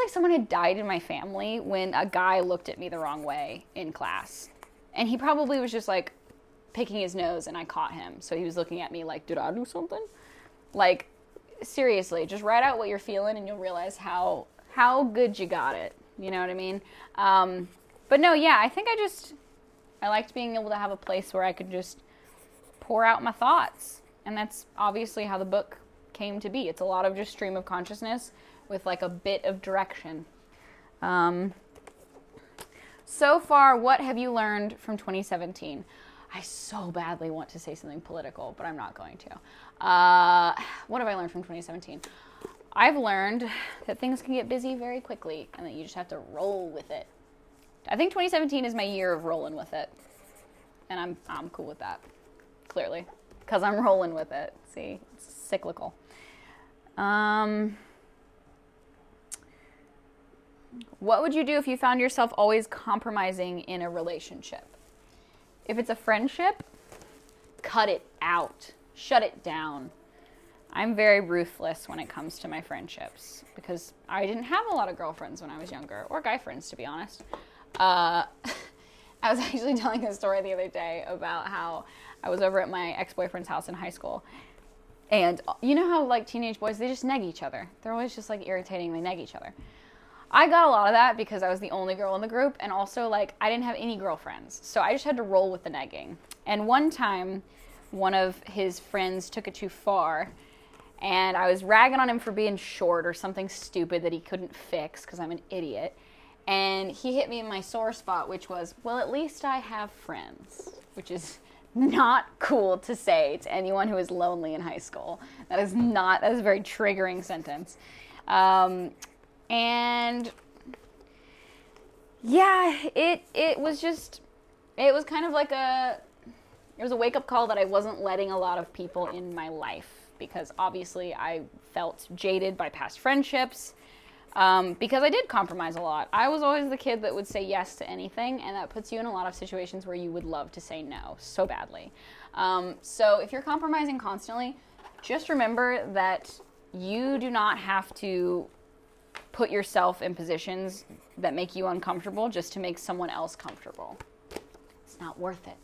someone had died in my family when a guy looked at me the wrong way in class. And he probably was just like picking his nose and I caught him. So he was looking at me like, did I do something? Like, seriously, just write out what you're feeling and you'll realize how good you got it. You know what I mean? But no, yeah, I think I liked being able to have a place where I could just pour out my thoughts. And that's obviously how the book came to be. It's a lot of just stream of consciousness with like a bit of direction. So So far, what have you learned from 2017? I so badly want to say something political, but I'm not going to. What have I learned from 2017? I've learned that things can get busy very quickly and that you just have to roll with it. I think 2017 is my year of rolling with it. And I'm cool with that, clearly, because I'm rolling with it. See, it's cyclical. What would you do if you found yourself always compromising in a relationship? If it's a friendship, cut it out. Shut it down. I'm very ruthless when it comes to my friendships because I didn't have a lot of girlfriends when I was younger, or guy friends, to be honest. I was actually telling a story the other day about how I was over at my ex-boyfriend's house in high school. And you know how, like, teenage boys, they just neg each other. They're always just, like, irritating. They neg each other. I got a lot of that because I was the only girl in the group. And also, like, I didn't have any girlfriends. So I just had to roll with the negging. And one time, one of his friends took it too far. And I was ragging on him for being short or something stupid that he couldn't fix because I'm an idiot. And he hit me in my sore spot, which was, well, at least I have friends, which is not cool to say to anyone who is lonely in high school. That is a very triggering sentence. And yeah, it was kind of like it was a wake-up call that I wasn't letting a lot of people in my life because obviously I felt jaded by past friendships. Because I did compromise a lot. I was always the kid that would say yes to anything, and that puts you in a lot of situations where you would love to say no so badly. So if you're compromising constantly, just remember that you do not have to put yourself in positions that make you uncomfortable just to make someone else comfortable. It's not worth it.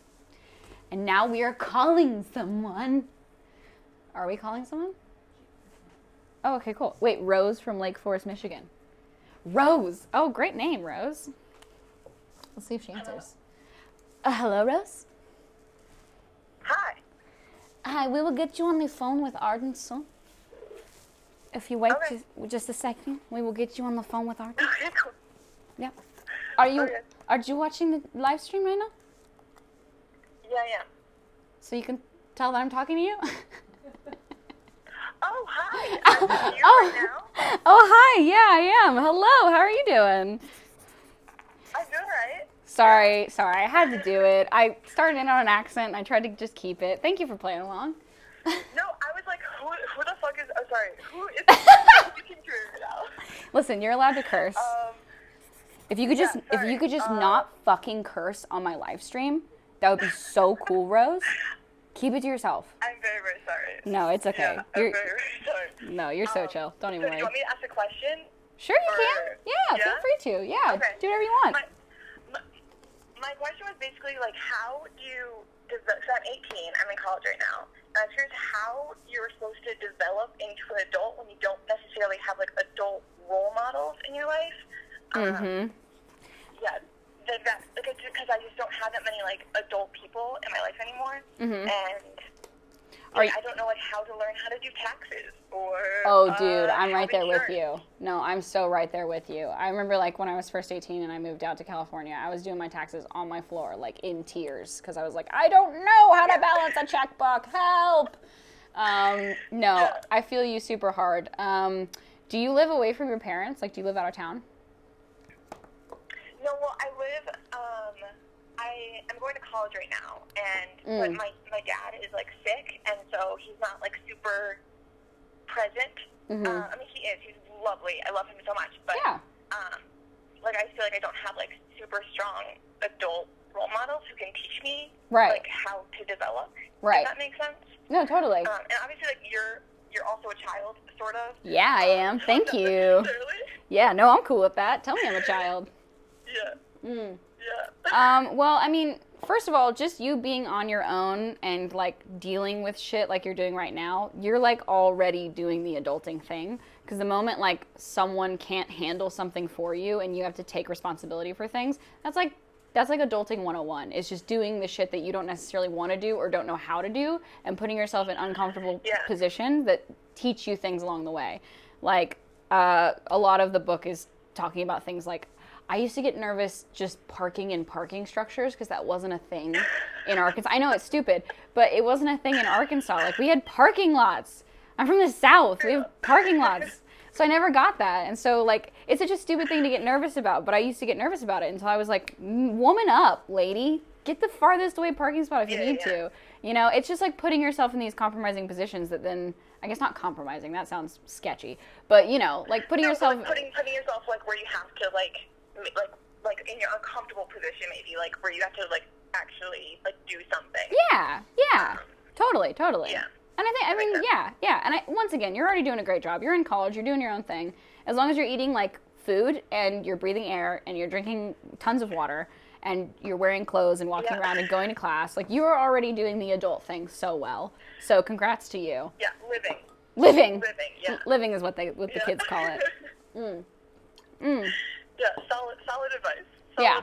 And now we are calling someone. Are we calling someone? Oh, okay, cool. Wait, Rose from Lake Forest, Michigan. Rose. Oh, great name, Rose. Let's see if she answers. Hello, Rose? Hi. Hi, we will get you on the phone with Arden soon. If you wait Okay. just a second, we will get you on the phone with Arden. Okay, cool. Yeah. Are you Okay. watching the live stream right now? Yeah, I am. So you can tell that I'm talking to you? Oh, hi. I'm with you right now. Oh, hi. Yeah, I am. Hello. How are you doing? I'm doing right. Sorry. I had to do it. I started in on an accent, and I tried to just keep it. Thank you for playing along. No, I was like, who the fuck is... Oh, sorry. Who is speaking to me right now? Listen, you're allowed to curse. If you could just, not fucking curse on my live stream, that would be so cool, Rose. Keep it to yourself. I'm very, very sorry. No, it's okay. Yeah, I'm very, very sorry. No, you're so chill. Don't even So do worry. you want me to ask a question? Sure, you Or- can. Yeah, feel Yeah? free to. Yeah, Okay. do whatever you want. My question was basically, like, how do you... So I'm 18. I'm in college right now. And I'm curious how you're supposed to develop into an adult when you don't necessarily have, like, adult role models in your life. Yeah, because I just don't have that many, like, adult people in my life anymore. And I don't know, like, how to learn how to do taxes or... Oh, dude, I'm right there with insurance. you. No, I'm so right there with you. I remember, like, when I was first 18 and I moved out to California, I was doing my taxes on my floor, like, in tears, because I was like, I don't know how to balance a checkbook. Help! No, I feel you super hard. Do you live away from your parents? Like, do you live out of town? No, well, I live, I'm going to college right now, and but my dad is, like, sick, and so he's not, like, super present. I mean, he is. He's lovely. I love him so much, but, like, I feel like I don't have, like, super strong adult role models who can teach me, like, how to develop. Right. Does that make sense? No, totally. And obviously, like, you're also a child, sort of. Yeah, I am. Thank you. Literally? Yeah, no, I'm cool with that. Tell me I'm a child. Yeah. Yeah. Well, I mean, first of all, just you being on your own and, like, dealing with shit like you're doing right now, you're, like, already doing the adulting thing. Because the moment, like, someone can't handle something for you and you have to take responsibility for things, that's like adulting 101. It's just doing the shit that you don't necessarily want to do or don't know how to do and putting yourself in uncomfortable positions that teach you things along the way. Like, a lot of the book is talking about things like, I used to get nervous just parking in parking structures because that wasn't a thing in Arkansas. I know it's stupid, but it wasn't a thing in Arkansas. Like, we had parking lots. I'm from the South. We have parking lots. So I never got that. And so, like, it's such a stupid thing to get nervous about, but I used to get nervous about it until I was like, woman up, lady. Get the farthest away parking spot if you need to. You know, it's just like putting yourself in these compromising positions that then, I guess not compromising, that sounds sketchy, but, you know, like putting yourself... Like putting yourself, like, where you have to, like in your uncomfortable position, maybe, like, where you have to, like, actually, like, do something. Yeah. Totally. Yeah. And I mean, yeah. And once again, you're already doing a great job. You're in college. You're doing your own thing. As long as you're eating, like, food and you're breathing air and you're drinking tons of water and you're wearing clothes and walking around and going to class, like, you are already doing the adult thing so well. So congrats to you. Yeah, Living, yeah. Living is what the kids call it. Yeah, solid advice. Yeah.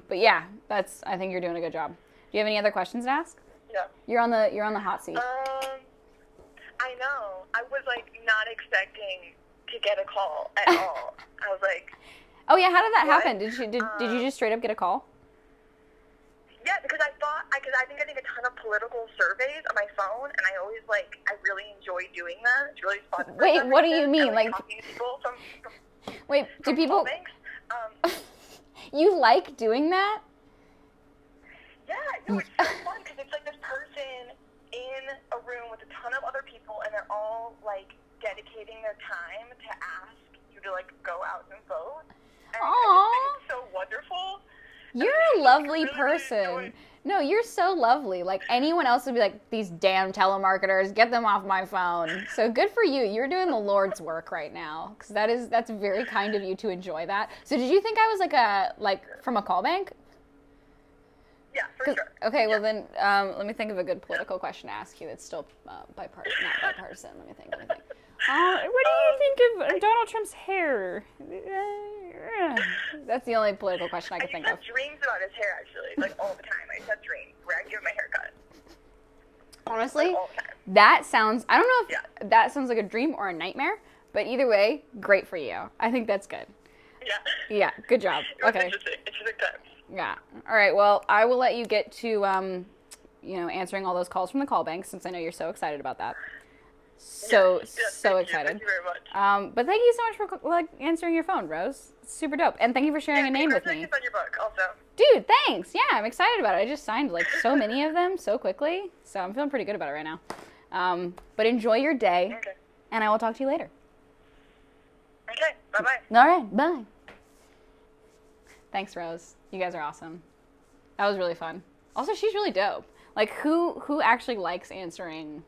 But yeah, I think you're doing a good job. Do you have any other questions to ask? Yeah. You're on the hot seat. I know. I was, like, not expecting to get a call at all. I was like... Oh, yeah, how did that happen? Did you just straight up get a call? Yeah, because I think I take a ton of political surveys on my phone, and I always, like, I really enjoy doing that. It's really fun. Wait, what do you mean? Like talking to people from wait, do people... You like doing that? Yeah, no, it's so fun, because it's like this person in a room with a ton of other people, and they're all, like, dedicating their time to ask you to, like, go out and vote. And I just think it's so wonderful. You're a lovely person. No, you're so lovely. Like, anyone else would be like, these damn telemarketers, get them off my phone. So good for you. You're doing the Lord's work right now. Because that's very kind of you to enjoy that. So did you think I was from a call bank? Yeah, for sure. Okay, well then, let me think of a good political question to ask you that's still bipartisan. Not bipartisan. Let me think. What do you think of Donald Trump's hair? That's the only political question I can think of. I have dreams about his hair, actually, like, all the time. I just have dreams where I give him a haircut. Honestly, like, all the time. that sounds, I don't know if that sounds like a dream or a nightmare, but either way, great for you. I think that's good. Yeah. Yeah, good job. Okay. Interesting times. Yeah. All right, well, I will let you get to, answering all those calls from the call bank, since I know you're so excited about that. So excited. Thank you very much. But thank you so much for answering your phone, Rose. It's super dope. And thank you for sharing a name with me. Congratulations on your book, also. Dude, thanks. Yeah, I'm excited about it. I just signed like so many of them so quickly. So I'm feeling pretty good about it right now. But enjoy your day. Okay. And I will talk to you later. Okay. Bye-bye. All right. Bye. Thanks, Rose. You guys are awesome. That was really fun. Also, she's really dope. Like, who actually likes answering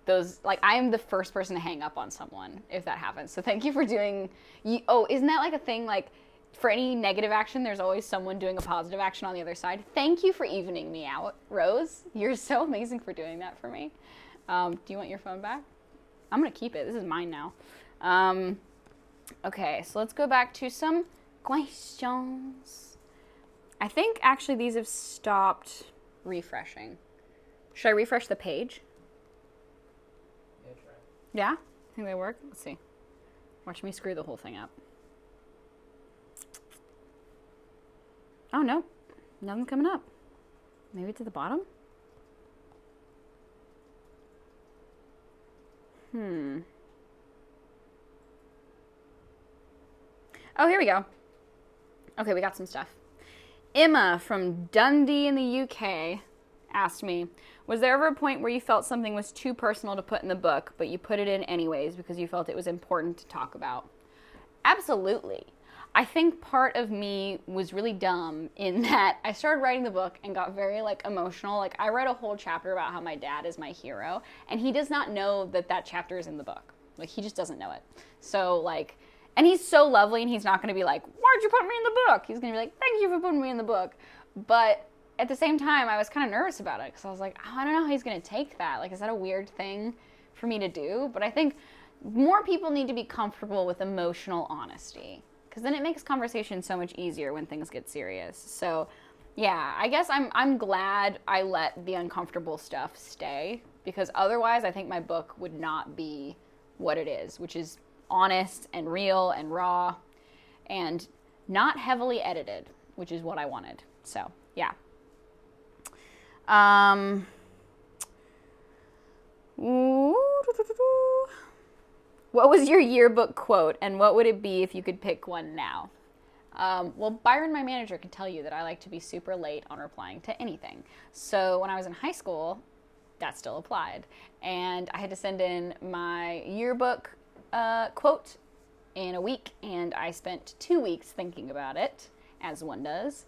those? Like, I am the first person to hang up on someone if that happens. So thank you for doing... isn't that like a thing, like, for any negative action, there's always someone doing a positive action on the other side? Thank you for evening me out, Rose. You're so amazing for doing that for me. Do you want your phone back? I'm going to keep it. This is mine now. Okay, so let's go back to some questions. I think, actually, these have stopped refreshing. Should I refresh the page? Yeah, try. Yeah? Think they work? Let's see. Watch me screw the whole thing up. Oh, no. Nothing's coming up. Maybe it's at the bottom? Oh, here we go. Okay, we got some stuff. Emma from Dundee in the UK asked me, was there ever a point where you felt something was too personal to put in the book, but you put it in anyways because you felt it was important to talk about? Absolutely. I think part of me was really dumb in that I started writing the book and got very, like, emotional. Like, I read a whole chapter about how my dad is my hero, and he does not know that chapter is in the book. Like, he just doesn't know it. So, like, and he's so lovely, and he's not going to be like, why'd you put me in the book? He's going to be like, thank you for putting me in the book. But at the same time, I was kind of nervous about it because I was like, oh, I don't know how he's going to take that. Like, is that a weird thing for me to do? But I think more people need to be comfortable with emotional honesty because then it makes conversation so much easier when things get serious. So, yeah, I guess I'm glad I let the uncomfortable stuff stay because otherwise I think my book would not be what it is, which is honest and real and raw. and not heavily edited, which is what I wanted. So, yeah. What was your yearbook quote, and what would it be if you could pick one now? Well, Byron, my manager, can tell you that I like to be super late on replying to anything. So when I was in high school, that still applied. And I had to send in my yearbook quote in a week, and I spent 2 weeks thinking about it, as one does.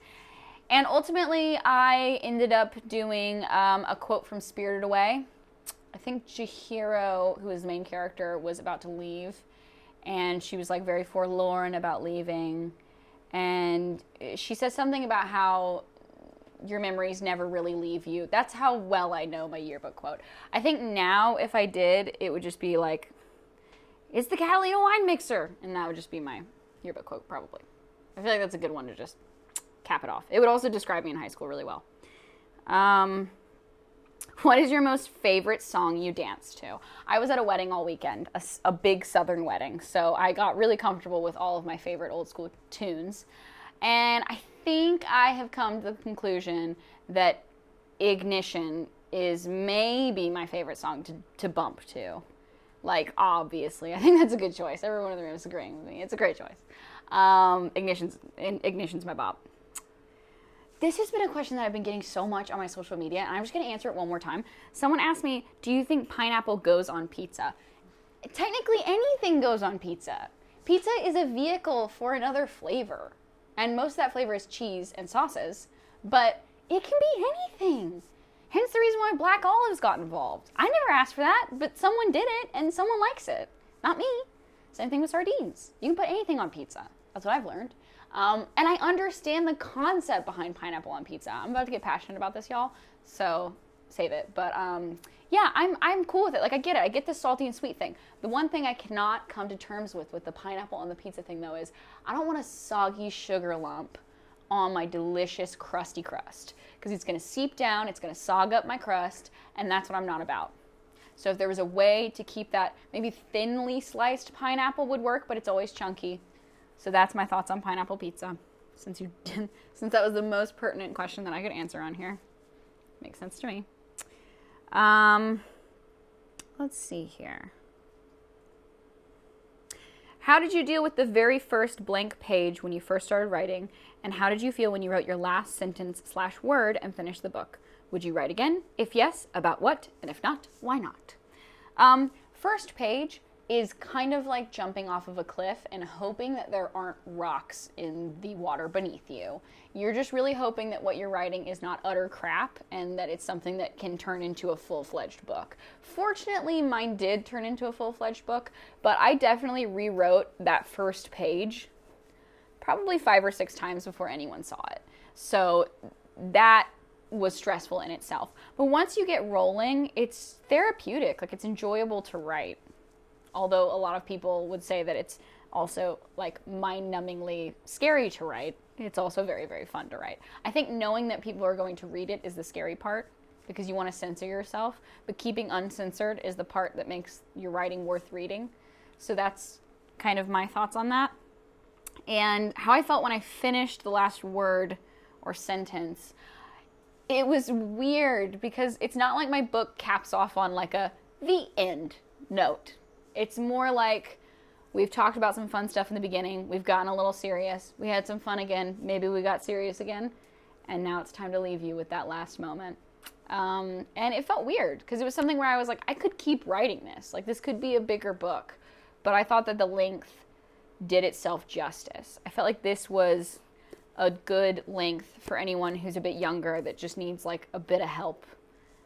And ultimately, I ended up doing a quote from Spirited Away. I think Chihiro, who is the main character, was about to leave, and she was like very forlorn about leaving. And she says something about how your memories never really leave you. That's how well I know my yearbook quote. I think now, if I did, it would just be like, "It's the Catalina wine mixer," and that would just be my yearbook quote, probably. I feel like that's a good one to just cap it off. It would also describe me in high school really well. What is your most favorite song you danced to? I was at a wedding all weekend, a big Southern wedding, so I got really comfortable with all of my favorite old school tunes. And I think I have come to the conclusion that Ignition is maybe my favorite song to bump to. Like, obviously. I think that's a good choice. Everyone in the room is agreeing with me. It's a great choice. Ignition's my bop. This has been a question that I've been getting so much on my social media, and I'm just going to answer it one more time. Someone asked me, do you think pineapple goes on pizza? Technically, anything goes on pizza. Pizza is a vehicle for another flavor, and most of that flavor is cheese and sauces, but it can be anything. Hence the reason why black olives got involved. I never asked for that, but someone did it, and someone likes it. Not me. Same thing with sardines. You can put anything on pizza. That's what I've learned. And I understand the concept behind pineapple on pizza. I'm about to get passionate about this, y'all, so save it. But yeah, I'm cool with it. Like, I get it. I get the salty and sweet thing. The one thing I cannot come to terms with the pineapple on the pizza thing, though, is I don't want a soggy sugar lump on my delicious crusty crust, because it's going to seep down, it's going to sog up my crust, and that's what I'm not about. So if there was a way to keep that, maybe thinly sliced pineapple would work, but it's always chunky. So that's my thoughts on pineapple pizza, since that was the most pertinent question that I could answer on here. Makes sense to me. Let's see here. How did you deal with the very first blank page when you first started writing, and how did you feel when you wrote your last sentence/word and finished the book? Would you write again? If yes, about what? And if not, why not? First page is kind of like jumping off of a cliff and hoping that there aren't rocks in the water beneath you. You're just really hoping that what you're writing is not utter crap and that it's something that can turn into a full-fledged book. Fortunately, mine did turn into a full-fledged book, but I definitely rewrote that first page probably 5 or 6 times before anyone saw it. So that was stressful in itself. But once you get rolling, it's therapeutic. Like, it's enjoyable to write. Although a lot of people would say that it's also like mind-numbingly scary to write, it's also very, very fun to write. I think knowing that people are going to read it is the scary part, because you want to censor yourself, but keeping uncensored is the part that makes your writing worth reading. So that's kind of my thoughts on that. And how I felt when I finished the last word or sentence, it was weird, because it's not like my book caps off on like a "the end" note. It's more like, we've talked about some fun stuff in the beginning, we've gotten a little serious, we had some fun again, maybe we got serious again, and now it's time to leave you with that last moment. And it felt weird, because it was something where I was like, I could keep writing this. Like, this could be a bigger book. But I thought that the length did itself justice. I felt like this was a good length for anyone who's a bit younger that just needs like a bit of help.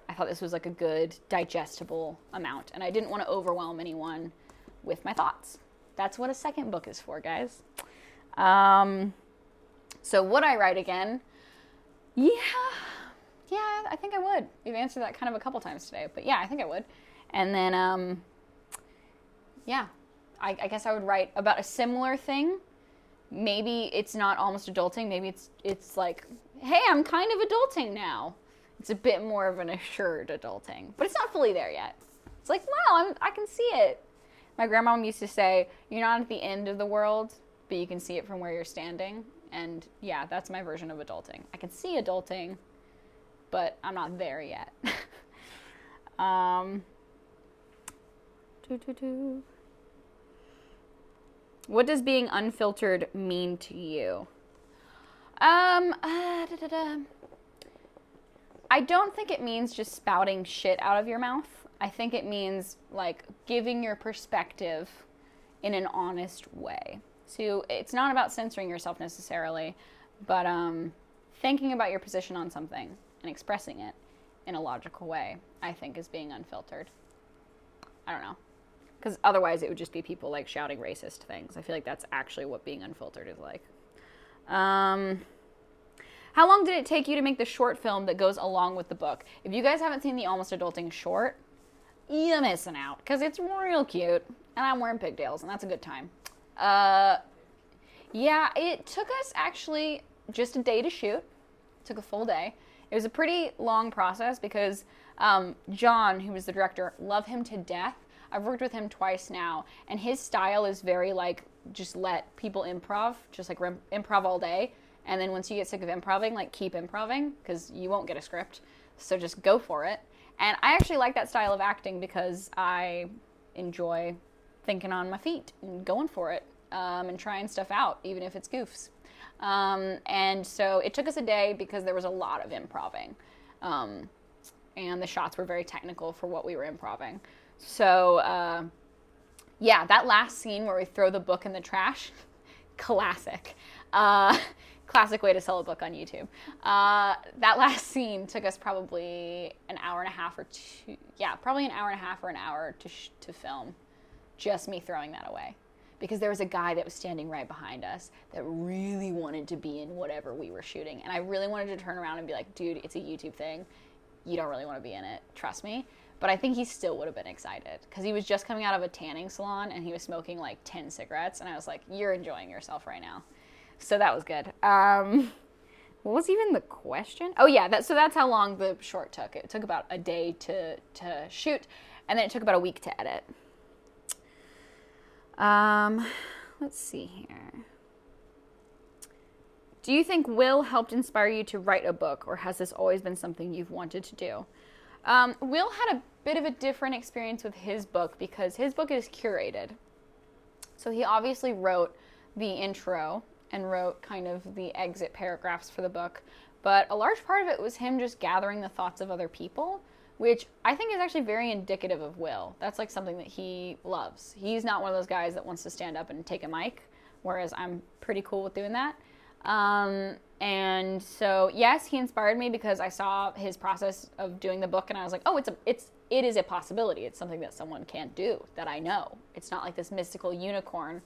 I thought this was like a good digestible amount, and I didn't want to overwhelm anyone with my thoughts. That's what a second book is for, guys. So would I write again? Yeah, I think I would. We've answered that kind of a couple times today, but yeah, I think I would. And then, yeah, I guess I would write about a similar thing. Maybe it's not almost adulting. Maybe it's like, hey, I'm kind of adulting now. It's a bit more of an assured adulting, but it's not fully there yet. It's like, wow, I can see it. My grandma used to say, you're not at the end of the world, but you can see it from where you're standing. And yeah, that's my version of adulting. I can see adulting, but I'm not there yet. What does being unfiltered mean to you? I don't think it means just spouting shit out of your mouth. I think it means like giving your perspective in an honest way. So it's not about censoring yourself necessarily, but thinking about your position on something and expressing it in a logical way, I think is being unfiltered. I don't know. Because otherwise it would just be people like shouting racist things. I feel like that's actually what being unfiltered is like. How long did it take you to make the short film that goes along with the book? If you guys haven't seen the Almost Adulting short, you're missing out. Because it's real cute. And I'm wearing pigtails, and that's a good time. Yeah, it took us actually just a day to shoot. It took a full day. It was a pretty long process because John, who was the director, love him to death. I've worked with him twice now, and his style is very like, just let people improv, just like improv all day. And then once you get sick of improving, like keep improving because you won't get a script. So just go for it. And I actually like that style of acting because I enjoy thinking on my feet and going for it and trying stuff out, even if it's goofs. And so it took us a day because there was a lot of improving. And the shots were very technical for what we were improving. So, yeah, that last scene where we throw the book in the trash, classic. Classic way to sell a book on YouTube. That last scene took us probably an hour and a half or two. Yeah, probably an hour and a half or an hour to film. Just me throwing that away. Because there was a guy that was standing right behind us that really wanted to be in whatever we were shooting. And I really wanted to turn around and be like, dude, it's a YouTube thing. You don't really want to be in it. Trust me. But I think he still would have been excited. Because he was just coming out of a tanning salon and he was smoking like 10 cigarettes. And I was like, you're enjoying yourself right now. So that was good. What was even the question? Oh yeah, so that's how long the short took. It took about a day to shoot. And then it took about a week to edit. Let's see here. Do you think Will helped inspire you to write a book, or has this always been something you've wanted to do? Will had a bit of a different experience with his book because his book is curated. So he obviously wrote the intro and wrote kind of the exit paragraphs for the book, but a large part of it was him just gathering the thoughts of other people, which I think is actually very indicative of Will. That's like something that he loves. He's not one of those guys that wants to stand up and take a mic, whereas I'm pretty cool with doing that. And so, yes, he inspired me because I saw his process of doing the book and I was like, oh, it is a possibility. It's something that someone can't do that I know. It's not like this mystical unicorn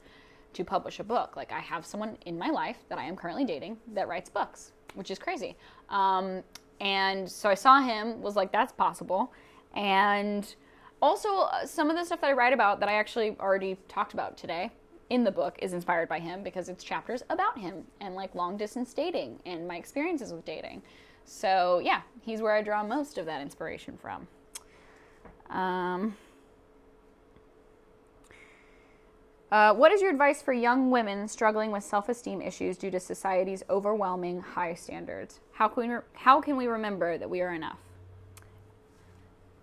to publish a book. Like, I have someone in my life that I am currently dating that writes books, which is crazy. And so I saw him, was like, that's possible. And also some of the stuff that I write about that I actually already talked about today in the book is inspired by him because it's chapters about him and like long distance dating and my experiences with dating. So yeah, he's where I draw most of that inspiration from. What is your advice for young women struggling with self-esteem issues due to society's overwhelming high standards? How can we remember that we are enough?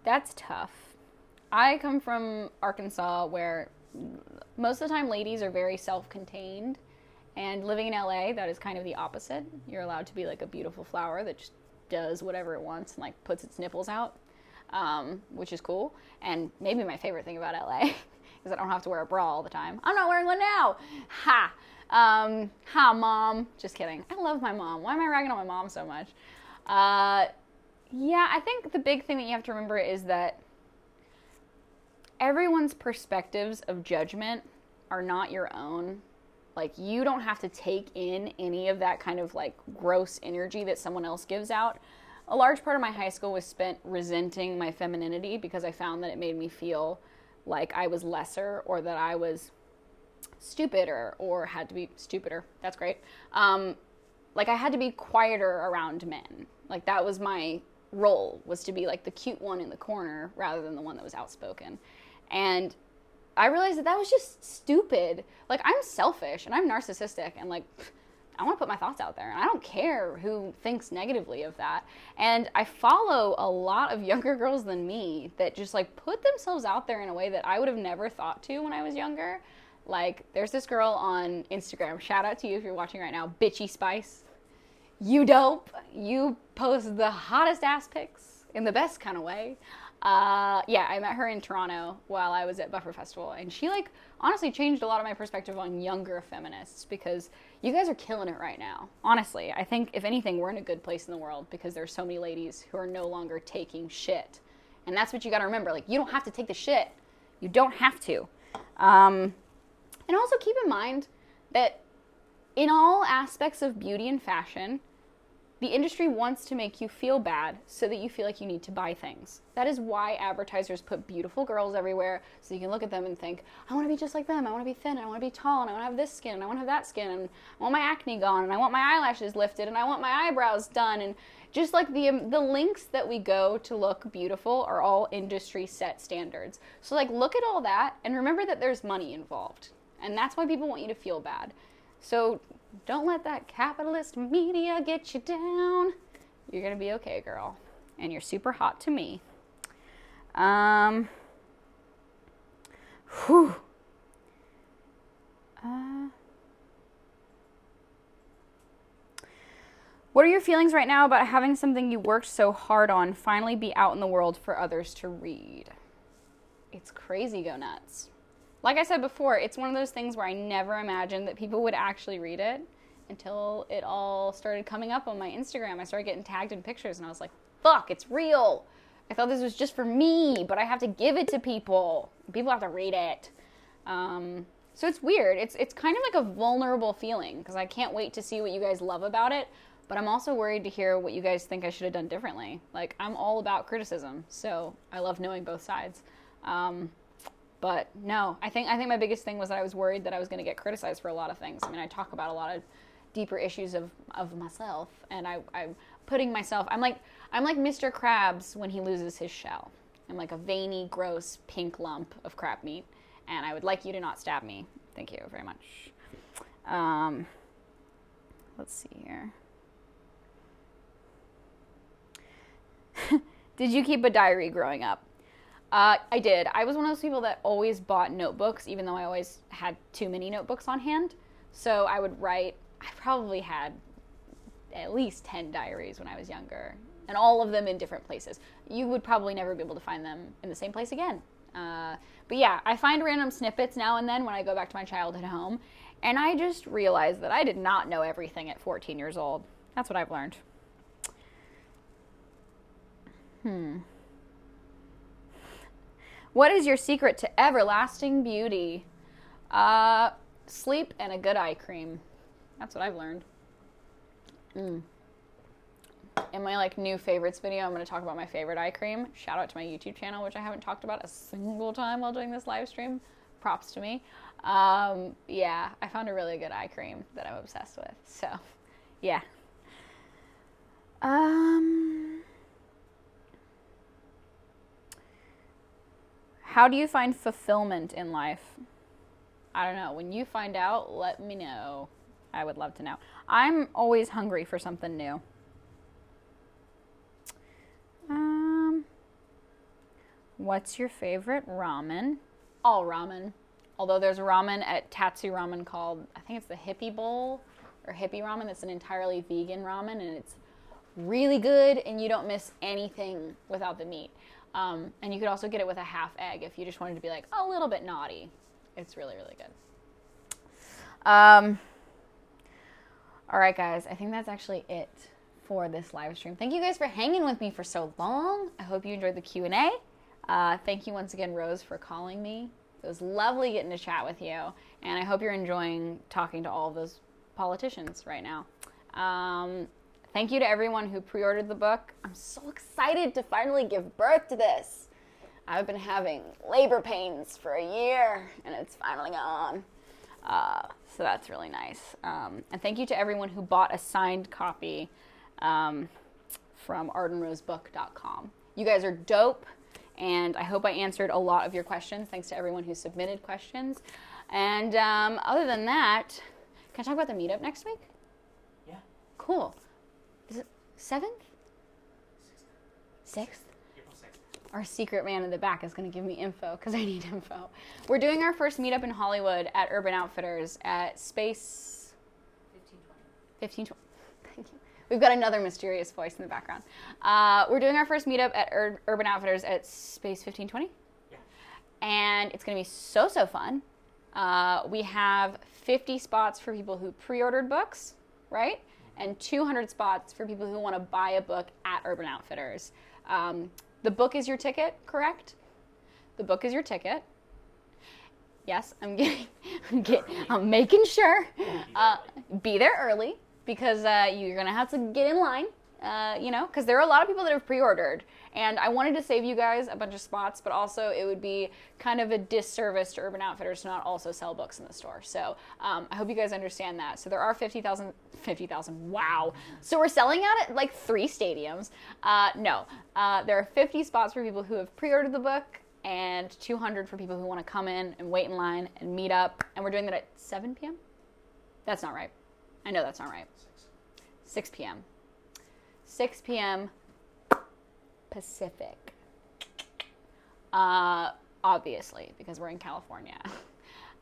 That's tough. I come from Arkansas where most of the time ladies are very self-contained, and living in LA, that is kind of the opposite. You're allowed to be like a beautiful flower that just does whatever it wants and like puts its nipples out, which is cool. And maybe my favorite thing about LA is I don't have to wear a bra all the time. I'm not wearing one now. Ha! Ha, Mom. Just kidding. I love my mom. Why am I ragging on my mom so much? Yeah, I think the big thing that you have to remember is that everyone's perspectives of judgment are not your own. Like, you don't have to take in any of that kind of like gross energy that someone else gives out. A large part of my high school was spent resenting my femininity because I found that it made me feel like I was lesser or that I was stupider or had to be stupider. That's great. Like I had to be quieter around men. Like that was my role, was to be like the cute one in the corner rather than the one that was outspoken. And I realized that was just stupid. Like, I'm selfish and I'm narcissistic and like, I want to put my thoughts out there and I don't care who thinks negatively of that. And I follow a lot of younger girls than me that just like put themselves out there in a way that I would have never thought to when I was younger. Like, there's this girl on Instagram, shout out to you if you're watching right now, Bitchy Spice. You dope. You post the hottest ass pics in the best kind of way. Yeah, I met her in Toronto while I was at Buffer Festival, and she like honestly changed a lot of my perspective on younger feminists, because you guys are killing it right now. Honestly, I think if anything, we're in a good place in the world because there's so many ladies who are no longer taking shit. And that's what you got to remember. Like, you don't have to take the shit. You don't have to. And also keep in mind that in all aspects of beauty and fashion, the industry wants to make you feel bad so that you feel like you need to buy things. That is why advertisers put beautiful girls everywhere, so you can look at them and think, I want to be just like them. I want to be thin. I want to be tall. And I want to have this skin. And I want to have that skin. And I want my acne gone. And I want my eyelashes lifted. And I want my eyebrows done. And just like the links that we go to look beautiful are all industry set standards. So like, look at all that and remember that there's money involved. And that's why people want you to feel bad. So don't let that capitalist media get you down. You're going to be okay, girl. And you're super hot to me. Whew. What are your feelings right now about having something you worked so hard on finally be out in the world for others to read? It's crazy go nuts. Like I said before, it's one of those things where I never imagined that people would actually read it until it all started coming up on my Instagram. I started getting tagged in pictures and I was like, fuck, it's real. I thought this was just for me, but I have to give it to people. People have to read it. So it's weird. It's kind of like a vulnerable feeling because I can't wait to see what you guys love about it, but I'm also worried to hear what you guys think I should have done differently. Like, I'm all about criticism, so I love knowing both sides. But no, I think my biggest thing was that I was worried that I was going to get criticized for a lot of things. I mean, I talk about a lot of deeper issues of myself, and I'm putting myself, I'm like Mr. Krabs when he loses his shell. I'm like a veiny, gross, pink lump of crab meat, and I would like you to not stab me. Thank you very much. Let's see here. Did you keep a diary growing up? I did. I was one of those people that always bought notebooks, even though I always had too many notebooks on hand. So I would write, I probably had at least 10 diaries when I was younger, and all of them in different places. You would probably never be able to find them in the same place again. But yeah, I find random snippets now and then when I go back to my childhood home, and I just realized that I did not know everything at 14 years old. That's what I've learned. What is your secret to everlasting beauty? Sleep and a good eye cream. That's what I've learned. In my like new favorites video, I'm going to talk about my favorite eye cream. Shout out to my YouTube channel, which I haven't talked about a single time while doing this live stream. Props to me. Yeah, I found a really good eye cream that I'm obsessed with. So, yeah. How do you find fulfillment in life? I don't know. When you find out, let me know. I would love to know. I'm always hungry for something new. What's your favorite ramen? All ramen. Although there's a ramen at Tatsu Ramen called, I think it's the Hippie Bowl or Hippie Ramen. That's an entirely vegan ramen, and it's really good, and you don't miss anything without the meat. And you could also get it with a half egg if you just wanted to be like a little bit naughty. It's really, really good. All right, guys. I think that's actually it for this live stream. Thank you guys for hanging with me for so long. I hope you enjoyed the Q&A. Thank you once again, Rose, for calling me. It was lovely getting to chat with you. And I hope you're enjoying talking to all of those politicians right now. Thank you to everyone who pre-ordered the book. I'm so excited to finally give birth to this. I've been having labor pains for a year, and it's finally gone. So that's really nice. And thank you to everyone who bought a signed copy from ardenrosebook.com. You guys are dope, And I hope I answered a lot of your questions. Thanks to everyone who submitted questions. And other than that, can I talk about the meetup next week? Yeah. Cool. Is it 7th? 6th? April 6th. Our secret man in the back is going to give me info because I need info. We're doing our first meetup in Hollywood at Urban Outfitters at Space 1520. Thank you. We've got another mysterious voice in the background. We're doing our first meetup at Urban Outfitters at Space 1520. Yeah. And it's going to be so fun. We have 50 spots for people who pre-ordered books, right? And 200 spots for people who want to buy a book at Urban Outfitters. The book is your ticket, correct? The book is your ticket. Yes, I'm making sure. Be there early because you're going to have to get in line, because there are a lot of people that have pre-ordered. And I wanted to save you guys a bunch of spots, but also it would be kind of a disservice to Urban Outfitters to not also sell books in the store. So I hope you guys understand that. So there are 50,000, wow. So we're selling out at like 3 stadiums. No, there are 50 spots for people who have pre-ordered the book and 200 for people who want to come in and wait in line and meet up. And we're doing that at 7 p.m.? That's not right. I know that's not right. 6 p.m. 6 p.m. Pacific. Obviously, because we're in California.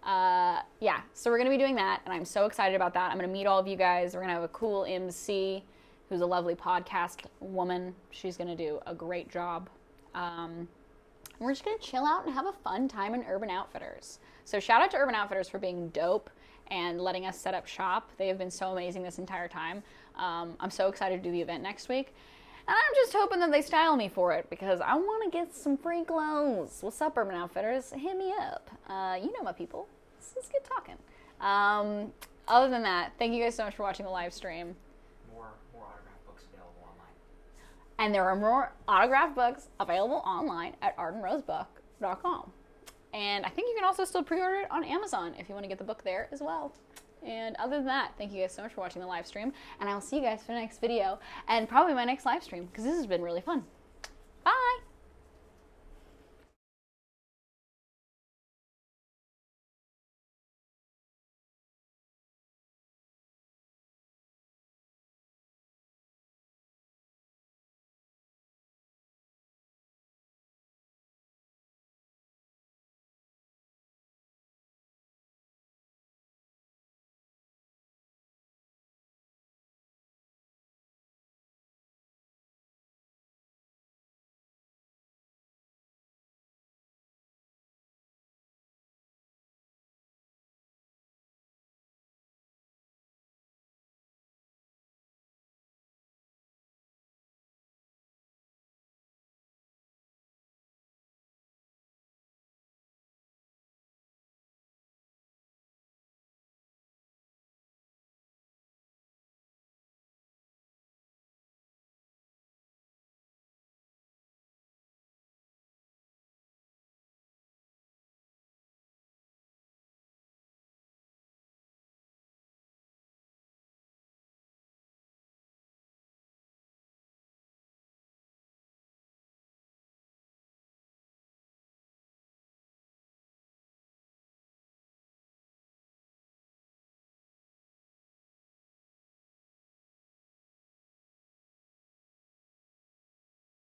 Yeah, so we're going to be doing that, and I'm so excited about that. I'm going to meet all of you guys. We're going to have a cool MC who's a lovely podcast woman. She's going to do a great job. We're just going to chill out and have a fun time in Urban Outfitters. So shout out to Urban Outfitters for being dope and letting us set up shop. They have been so amazing this entire time. I'm so excited to do the event next week. And I'm just hoping that they style me for it because I want to get some free clothes. What's up, Urban Outfitters? Hit me up. You know my people. Let's get talking. Other than that, thank you guys so much for watching the live stream. More autographed books available online. And there are more autographed books available online at ardenrosebook.com. And I think you can also still pre-order it on Amazon if you want to get the book there as well. And other than that, thank you guys so much for watching the live stream. And I will see you guys for the next video and probably my next live stream because this has been really fun.